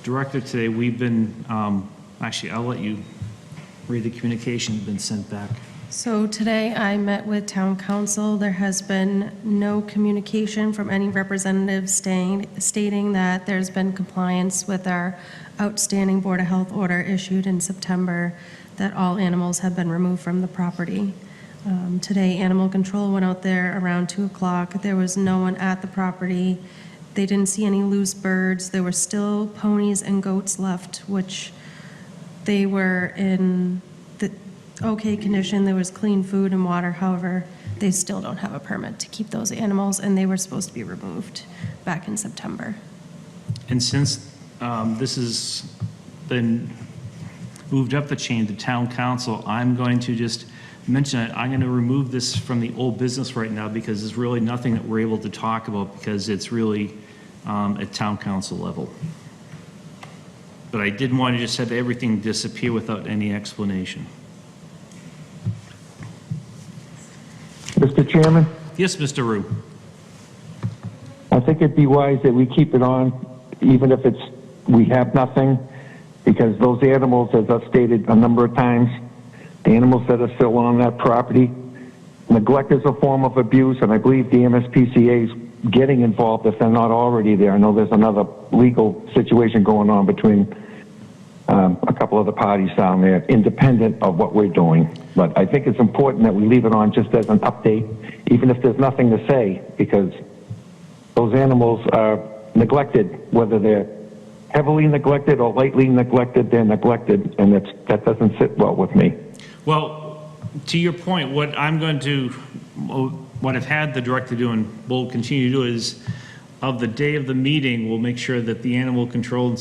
director today, we've been, actually, I'll let you read the communication that's been sent back. So today I met with town council. There has been no communication from any representatives stating that there's been compliance with our outstanding Board of Health order issued in September, that all animals have been removed from the property. Today, animal control went out there around 2 o'clock. There was no one at the property. They didn't see any loose birds. There were still ponies and goats left, which they were in the okay condition. There was clean food and water. However, they still don't have a permit to keep those animals, and they were supposed to be removed back in September. And since this has been moved up the chain to town council, I'm going to just mention it. I'm going to remove this from the old business right now, because there's really nothing that we're able to talk about, because it's really at town council level. But I didn't want to just have everything disappear without any explanation. Mr. Chairman, Yes, Mr. Rue? I think it'd be wise that we keep it on, even if we have nothing, because those animals, as I've stated a number of times, the animals that are still on that property, neglect is a form of abuse, and I believe the MSPCA is getting involved if they're not already there. I know there's another legal situation going on between a couple of the parties down there, independent of what we're doing. But I think it's important that we leave it on just as an update, even if there's nothing to say, because those animals are neglected, whether they're heavily neglected or lightly neglected, they're neglected, and that doesn't sit well with me. Well, to your point, what I'm going to, what I've had the director do and will continue to do is, of the day of the meeting, we'll make sure that the animal control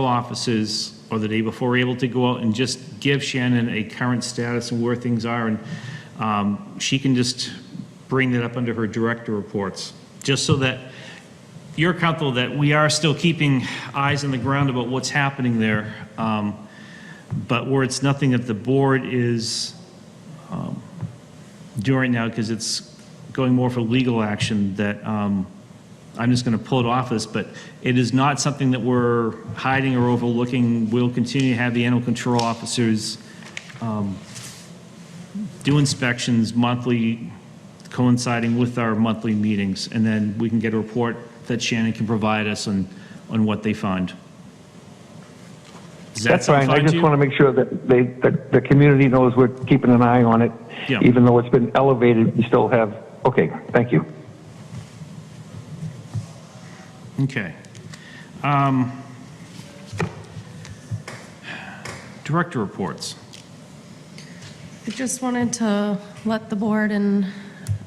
officers, or the day before, are able to go out and just give Shannon a current status and where things are, and she can just bring that up under her director reports, just so that you're comfortable that we are still keeping eyes on the ground about what's happening there. But where it's nothing that the board is doing now, because it's going more for legal action, that I'm just going to pull it off this, but it is not something that we're hiding or overlooking. We'll continue to have the animal control officers do inspections monthly, coinciding with our monthly meetings, and then we can get a report that Shannon can provide us on what they find. Does that That's sound fine. I fine to just you? want to make sure that the community knows we're keeping an eye on it. Yeah. Even though it's been elevated, we still have, okay, thank you. Okay. Director reports. I just wanted to let the board and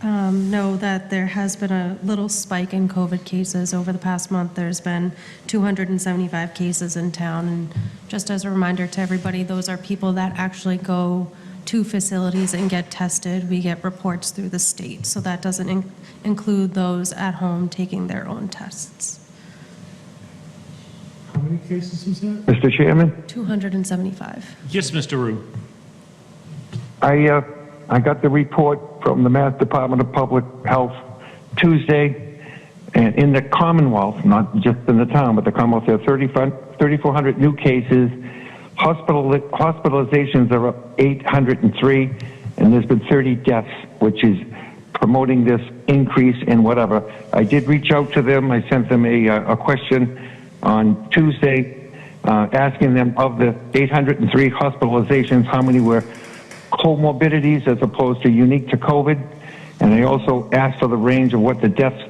know that there has been a little spike in COVID cases over the past month. There's been 275 cases in town, and just as a reminder to everybody, those are people that actually go to facilities and get tested. We get reports through the state, so that doesn't include those at home taking their own tests. many cases was that? Mr. Chairman, 275. Yes, Mr. Rue. I got the report from the Mass Department of Public Health Tuesday, and in the Commonwealth, not just in the town, but the Commonwealth, there are 3,400 new cases. Hospitalizations are up 803, and there's been 30 deaths, which is promoting this increase in whatever. I did reach out to them. I sent them a question on Tuesday asking them of the 803 hospitalizations, how many were comorbidities as opposed to unique to COVID. And I also asked for the range of what the deaths,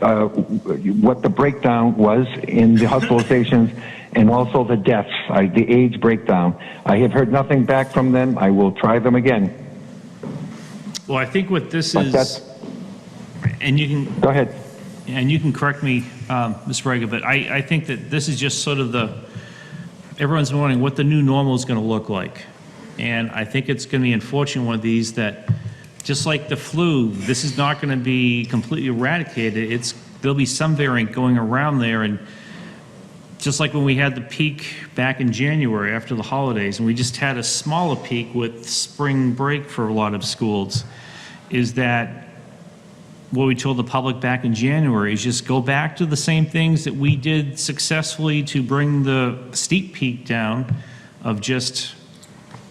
what the breakdown was in the hospitalizations and also the deaths, the age breakdown. I have heard nothing back from them. I will try them again. Well, I think what this But is, that's- and you can, Go ahead. and you can correct me, Ms. Braga, but I think that this is just sort of everyone's wondering what the new normal is going to look like. And I think it's going to be unfortunate, one of these, that just like the flu, this is not going to be completely eradicated. There'll be some variant going around there, and just like when we had the peak back in January after the holidays, and we just had a smaller peak with spring break for a lot of schools, is that what we told the public back in January is just go back to the same things that we did successfully to bring the steep peak down, of just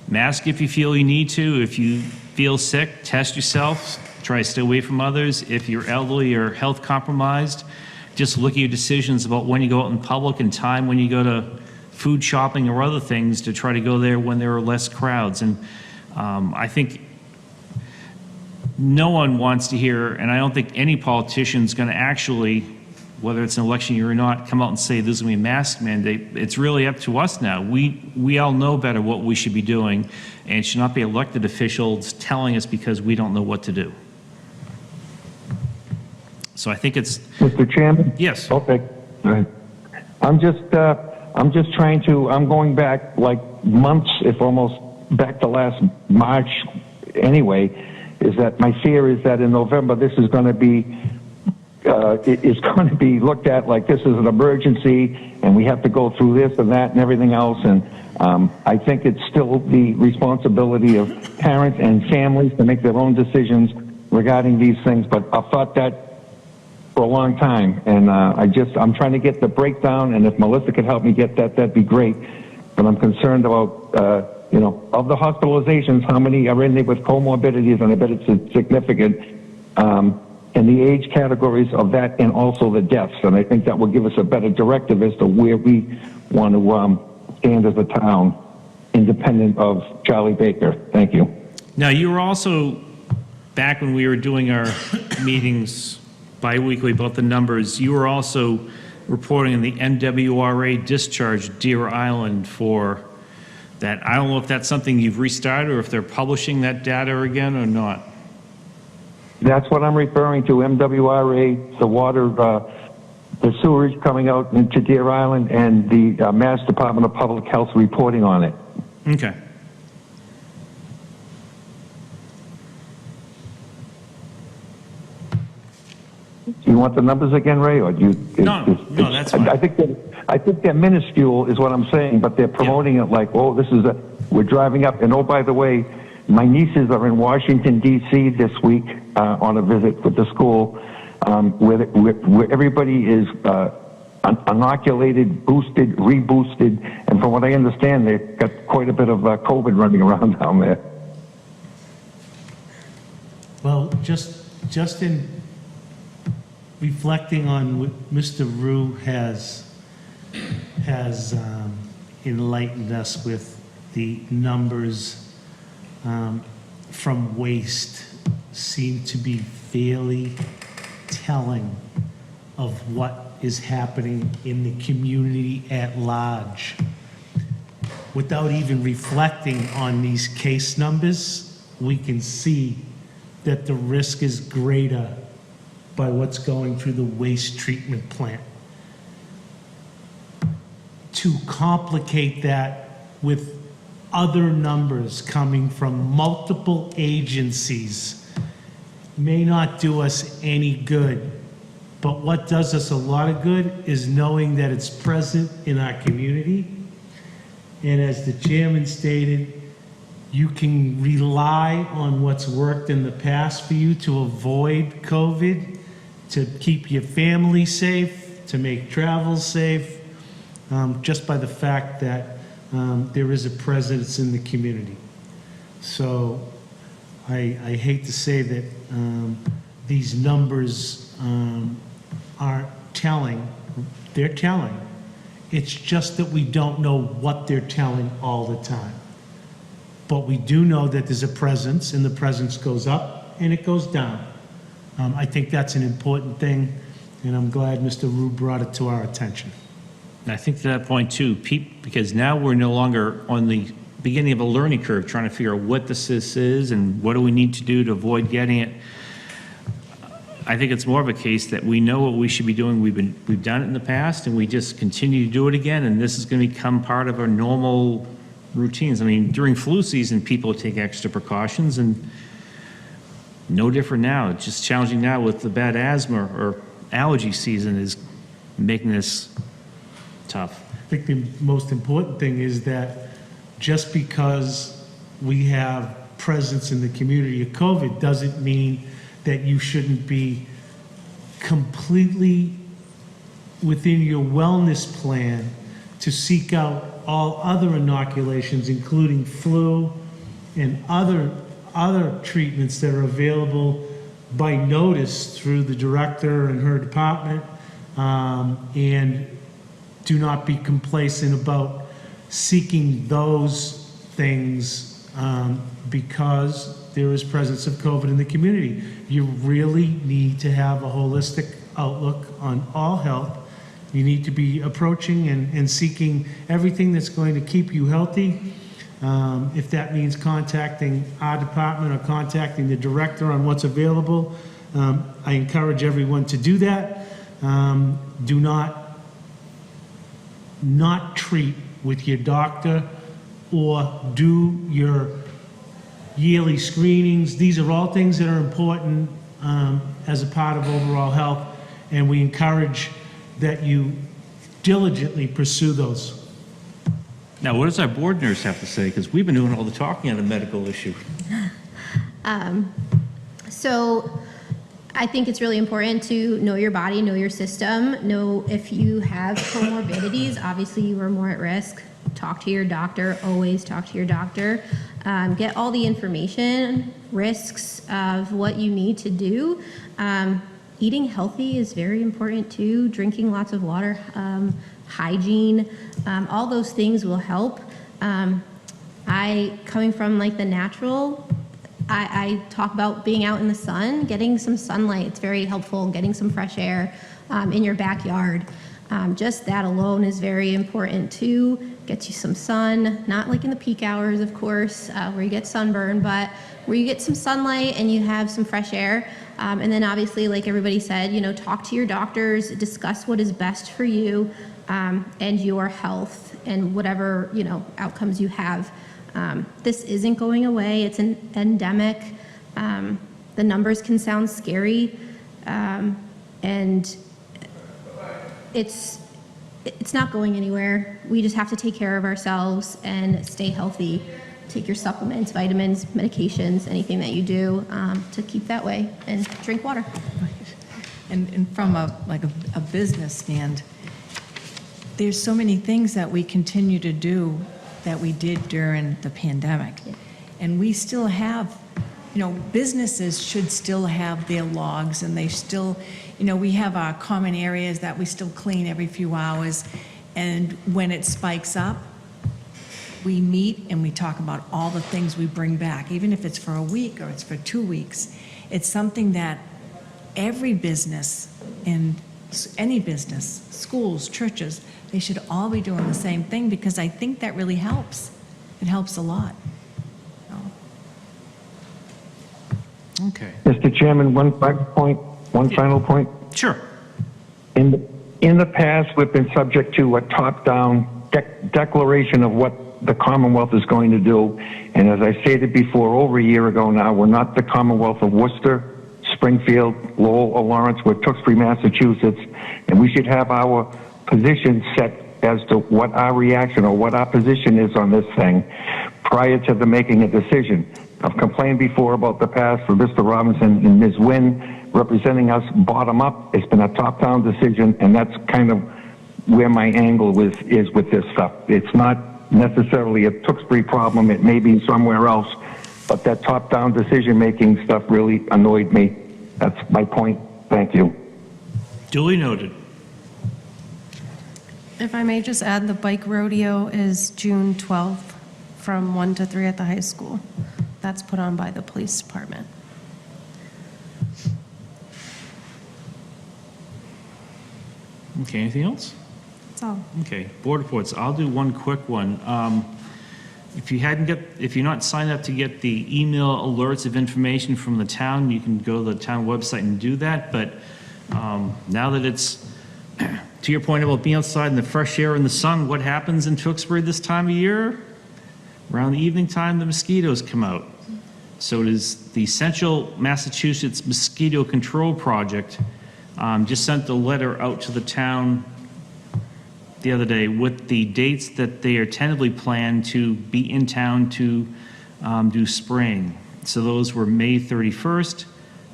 mask if you feel you need to. If you feel sick, test yourself, try to stay away from others. If you're elderly or health compromised, just look at your decisions about when you go out in public and time when you go to food shopping or other things to try to go there when there are less crowds. And I think no one wants to hear, and I don't think any politician's going to actually, whether it's an election year or not, come out and say there's going to be a mask mandate. It's really up to us now. We all know better what we should be doing, and it should not be elected officials telling us because we don't know what to do. So I think it's, Mr. Chairman? yes. Okay. Go ahead. I'm just trying to, I'm going back like months, if almost back to last March anyway, is that my fear is that in November this is going to be, it's going to be looked at like this is an emergency and we have to go through this and that and everything else. And I think it's still the responsibility of parents and families to make their own decisions regarding these things. But I've thought that for a long time, and I'm trying to get the breakdown, and if Melissa could help me get that, that'd be great. But I'm concerned about, of the hospitalizations, how many are in there with comorbidities, and I bet it's significant, and the age categories of that, and also the deaths. And I think that will give us a better directive as to where we want to stand as a town, independent of Charlie Baker. Thank you. Now, you were also, back when we were doing our meetings bi-weekly about the numbers, you were also reporting on the MWRA discharge Deer Island for that. I don't know if that's something you've restarted or if they're publishing that data again or not. That's what I'm referring to, MWRA, the water, the sewage coming out into Deer Island, and the Mass Department of Public Health reporting on it. Okay. Do you want the numbers again, Ray, or do you? No, that's fine. I think they're minuscule, is what I'm saying, but they're promoting it like, oh, we're driving up, and oh, by the way, my nieces are in Washington, D.C. this week on a visit with the school, where everybody is inoculated, boosted, reboosted, and from what I understand, they've got quite a bit of COVID running around down there. Well, just in reflecting on what Mr. Rue has enlightened us with, the numbers from waste seem to be fairly telling of what is happening in the community at large. Without even reflecting on these case numbers, we can see that the risk is greater by what's going through the waste treatment plant. To complicate that with other numbers coming from multiple agencies may not do us any good But what does us a lot of good is knowing that it's present in our community. And as the chairman stated, you can rely on what's worked in the past for you to avoid COVID, to keep your family safe, to make travel safe, just by the fact that there is a presence in the community. So I hate to say that these numbers aren't telling. They're telling. It's just that we don't know what they're telling all the time. But we do know that there's a presence, and the presence goes up and it goes down. I think that's an important thing, and I'm glad Mr. Rue brought it to our attention. And I think to that point too, because now we're no longer on the beginning of a learning curve, trying to figure out what this is and what do we need to do to avoid getting it. I think it's more of a case that we know what we should be doing. We've done it in the past, and we just continue to do it again, and this is going to become part of our normal routines. I mean, during flu season, people take extra precautions, and no different now. It's just challenging now with the bad asthma or allergy season is making this tough. I think the most important thing is that just because we have presence in the community of COVID doesn't mean that you shouldn't be completely within your wellness plan to seek out all other inoculations, including flu and other treatments that are available by notice through the director and her department, and do not be complacent about seeking those things because there is presence of COVID in the community. You really need to have a holistic outlook on all health. You need to be approaching and seeking everything that's going to keep you healthy. If that means contacting our department or contacting the director on what's available, I encourage everyone to do that. Do not treat with your doctor or do your yearly screenings. These are all things that are important as a part of overall health, and we encourage that you diligently pursue those. Now, what does our board nurse have to say? Because we've been doing all the talking on a medical issue. So I think it's really important to know your body, know your system, know if you have comorbidities. Obviously, you are more at risk. Talk to your doctor, always talk to your doctor. Get all the information, risks of what you need to do. Eating healthy is very important too. Drinking lots of water, hygiene, all those things will help. Coming from like the natural, I talk about being out in the sun, getting some sunlight. It's very helpful, getting some fresh air in your backyard. Just that alone is very important too. Gets you some sun, not like in the peak hours, of course, where you get sunburn, but where you get some sunlight and you have some fresh air. And then obviously, like everybody said, talk to your doctors, discuss what is best for you and your health and whatever, outcomes you have. This isn't going away. It's an endemic. The numbers can sound scary, and it's not going anywhere. We just have to take care of ourselves and stay healthy. Take your supplements, vitamins, medications, anything that you do to keep that way, and drink water. And from a business stand, there's so many things that we continue to do that we did during the pandemic. Yeah. And we still have, businesses should still have their logs, and they still, we have our common areas that we still clean every few hours. And when it spikes up, we meet and we talk about all the things we bring back, even if it's for a week or it's for 2 weeks. It's something that every business and any business, schools, churches, they should all be doing the same thing, because I think that really helps. It helps a lot. Okay. Mr. Chairman, one final point. Sure. In the past, we've been subject to a top-down declaration of what the Commonwealth is going to do. And as I stated before, over a year ago now, we're not the Commonwealth of Worcester, Springfield, Lowell, or Lawrence. We're Tewksbury, Massachusetts, and we should have our position set as to what our reaction or what our position is on this thing prior to the making a decision. I've complained before about the past for Mr. Robinson and Ms. Wynn representing us bottom up. It's been a top-down decision, and that's kind of where my angle is with this stuff. It's not necessarily a Tewksbury problem. It may be somewhere else, but that top-down decision-making stuff really annoyed me. That's my point. Thank you. Duly noted. If I may just add, the bike rodeo is June 12th from 1 to 3 at the high school. That's put on by the police department. Okay, anything else? That's all. Okay, board reports. I'll do one quick one. If you're not signed up to get the email alerts of information from the town, you can go to the town website and do that. But now that it's, to your point about being outside in the fresh air and the sun, what happens in Tewksbury this time of year? Around the evening time, the mosquitoes come out. So does the Central Massachusetts Mosquito Control Project just sent a letter out to the town the other day with the dates that they are tentatively planned to be in town to do spraying. So those were May 31st,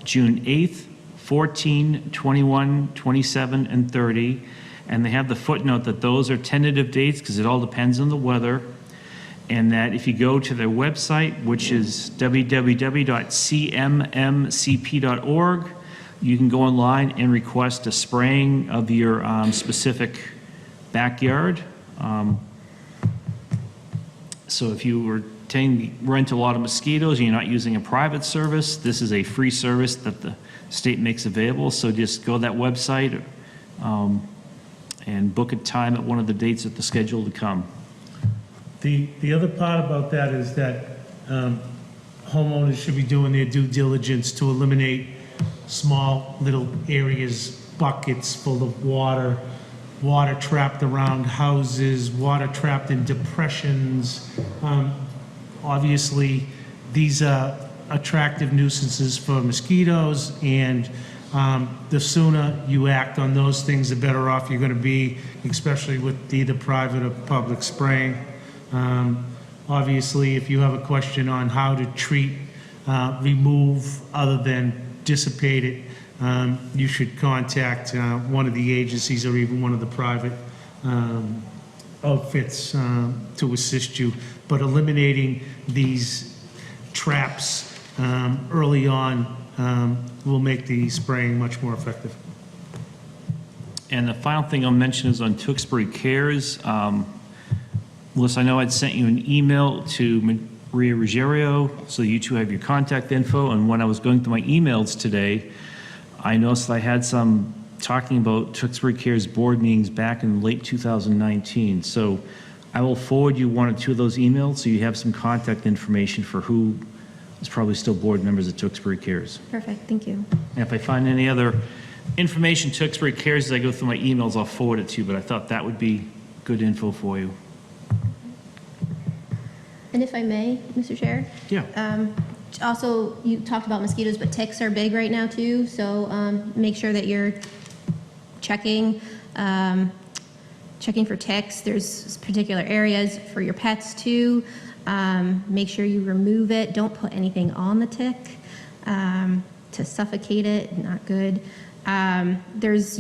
June 8th, 14, 21, 27, and 30. And they have the footnote that those are tentative dates because it all depends on the weather. And that if you go to their website, which is www.cmmcp.org, you can go online and request a spraying of your specific backyard. So if you were run into a lot of mosquitoes and you're not using a private service, this is a free service that the state makes available. So just go to that website and book a time at one of the dates that the schedule to come. The other part about that is that homeowners should be doing their due diligence to eliminate small little areas, buckets full of water, water trapped around houses, water trapped in depressions. Obviously, these are attractive nuisances for mosquitoes, and the sooner you act on those things, the better off you're going to be, especially with either private or public spraying. Obviously, if you have a question on how to treat, remove, other than dissipate it, you should contact one of the agencies or even one of the private outfits to assist you. But eliminating these traps early on will make the spraying much more effective. And the final thing I'll mention is on Tewksbury Cares. Melissa, I know I'd sent you an email to Maria Ruggiero, so you two have your contact info. And when I was going through my emails today, I noticed I had some talking about Tewksbury Cares board meetings back in late 2019. So I will forward you one or two of those emails so you have some contact information for who is probably still board members of Tewksbury Cares. Perfect, thank you. And if I find any other information Tewksbury Cares as I go through my emails, I'll forward it to you, but I thought that would be good info for you. And if I may, Mr. Chair? Yeah. Also, you talked about mosquitoes, but ticks are big right now too, so make sure that you're checking for ticks. There's particular areas for your pets too. Make sure you remove it. Don't put anything on the tick to suffocate it, not good. You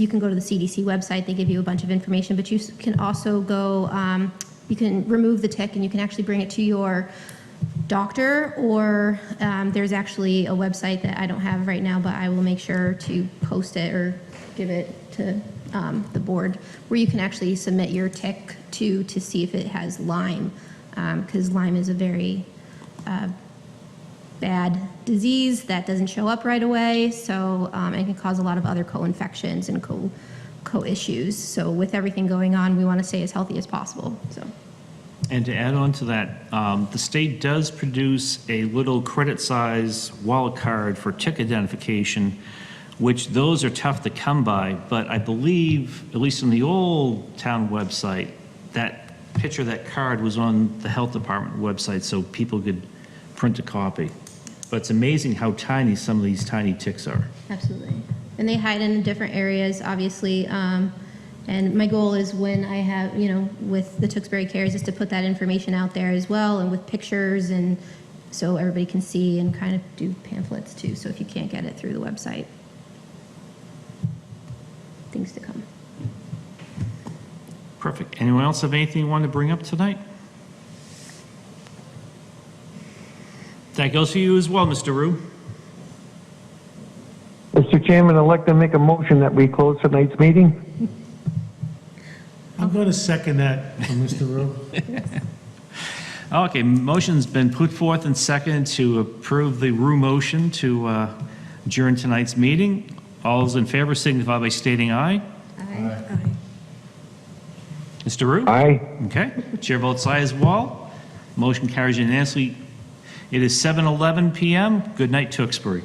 can go to the CDC website, they give you a bunch of information, but you can also go, you can remove the tick and you can actually bring it to your doctor, or there's actually a website that I don't have right now, but I will make sure to post it or give it to the board, where you can actually submit your tick to see if it has Lyme, because Lyme is a very bad disease that doesn't show up right away, so it can cause a lot of other co-infections and co-issues. So with everything going on, we want to stay as healthy as possible. So. And to add on to that, the state does produce a little credit size wallet card for tick identification, which those are tough to come by, but I believe, at least on the old town website, that picture of that card was on the health department website so people could print a copy. But it's amazing how tiny some of these tiny ticks are. Absolutely. And they hide in different areas, obviously. And my goal is when I have, with the Tewksbury Cares, is to put that information out there as well, and with pictures, and so everybody can see, and kind of do pamphlets too, so if you can't get it through the website. Things to come. Perfect. Anyone else have anything you want to bring up tonight? That goes for you as well, Mr. Rue. Mr. Chairman, I'd like to make a motion that we close tonight's meeting. I'm going to second that from Mr. Rowe. Okay, motion's been put forth and seconded to approve the Rue motion to adjourn tonight's meeting. All those in favor signify by stating aye. Aye. Mr. Rue? Aye. Okay, chair votes aye as well. Motion carries unanimously. It is 7:11 PM. Good night, Tewksbury.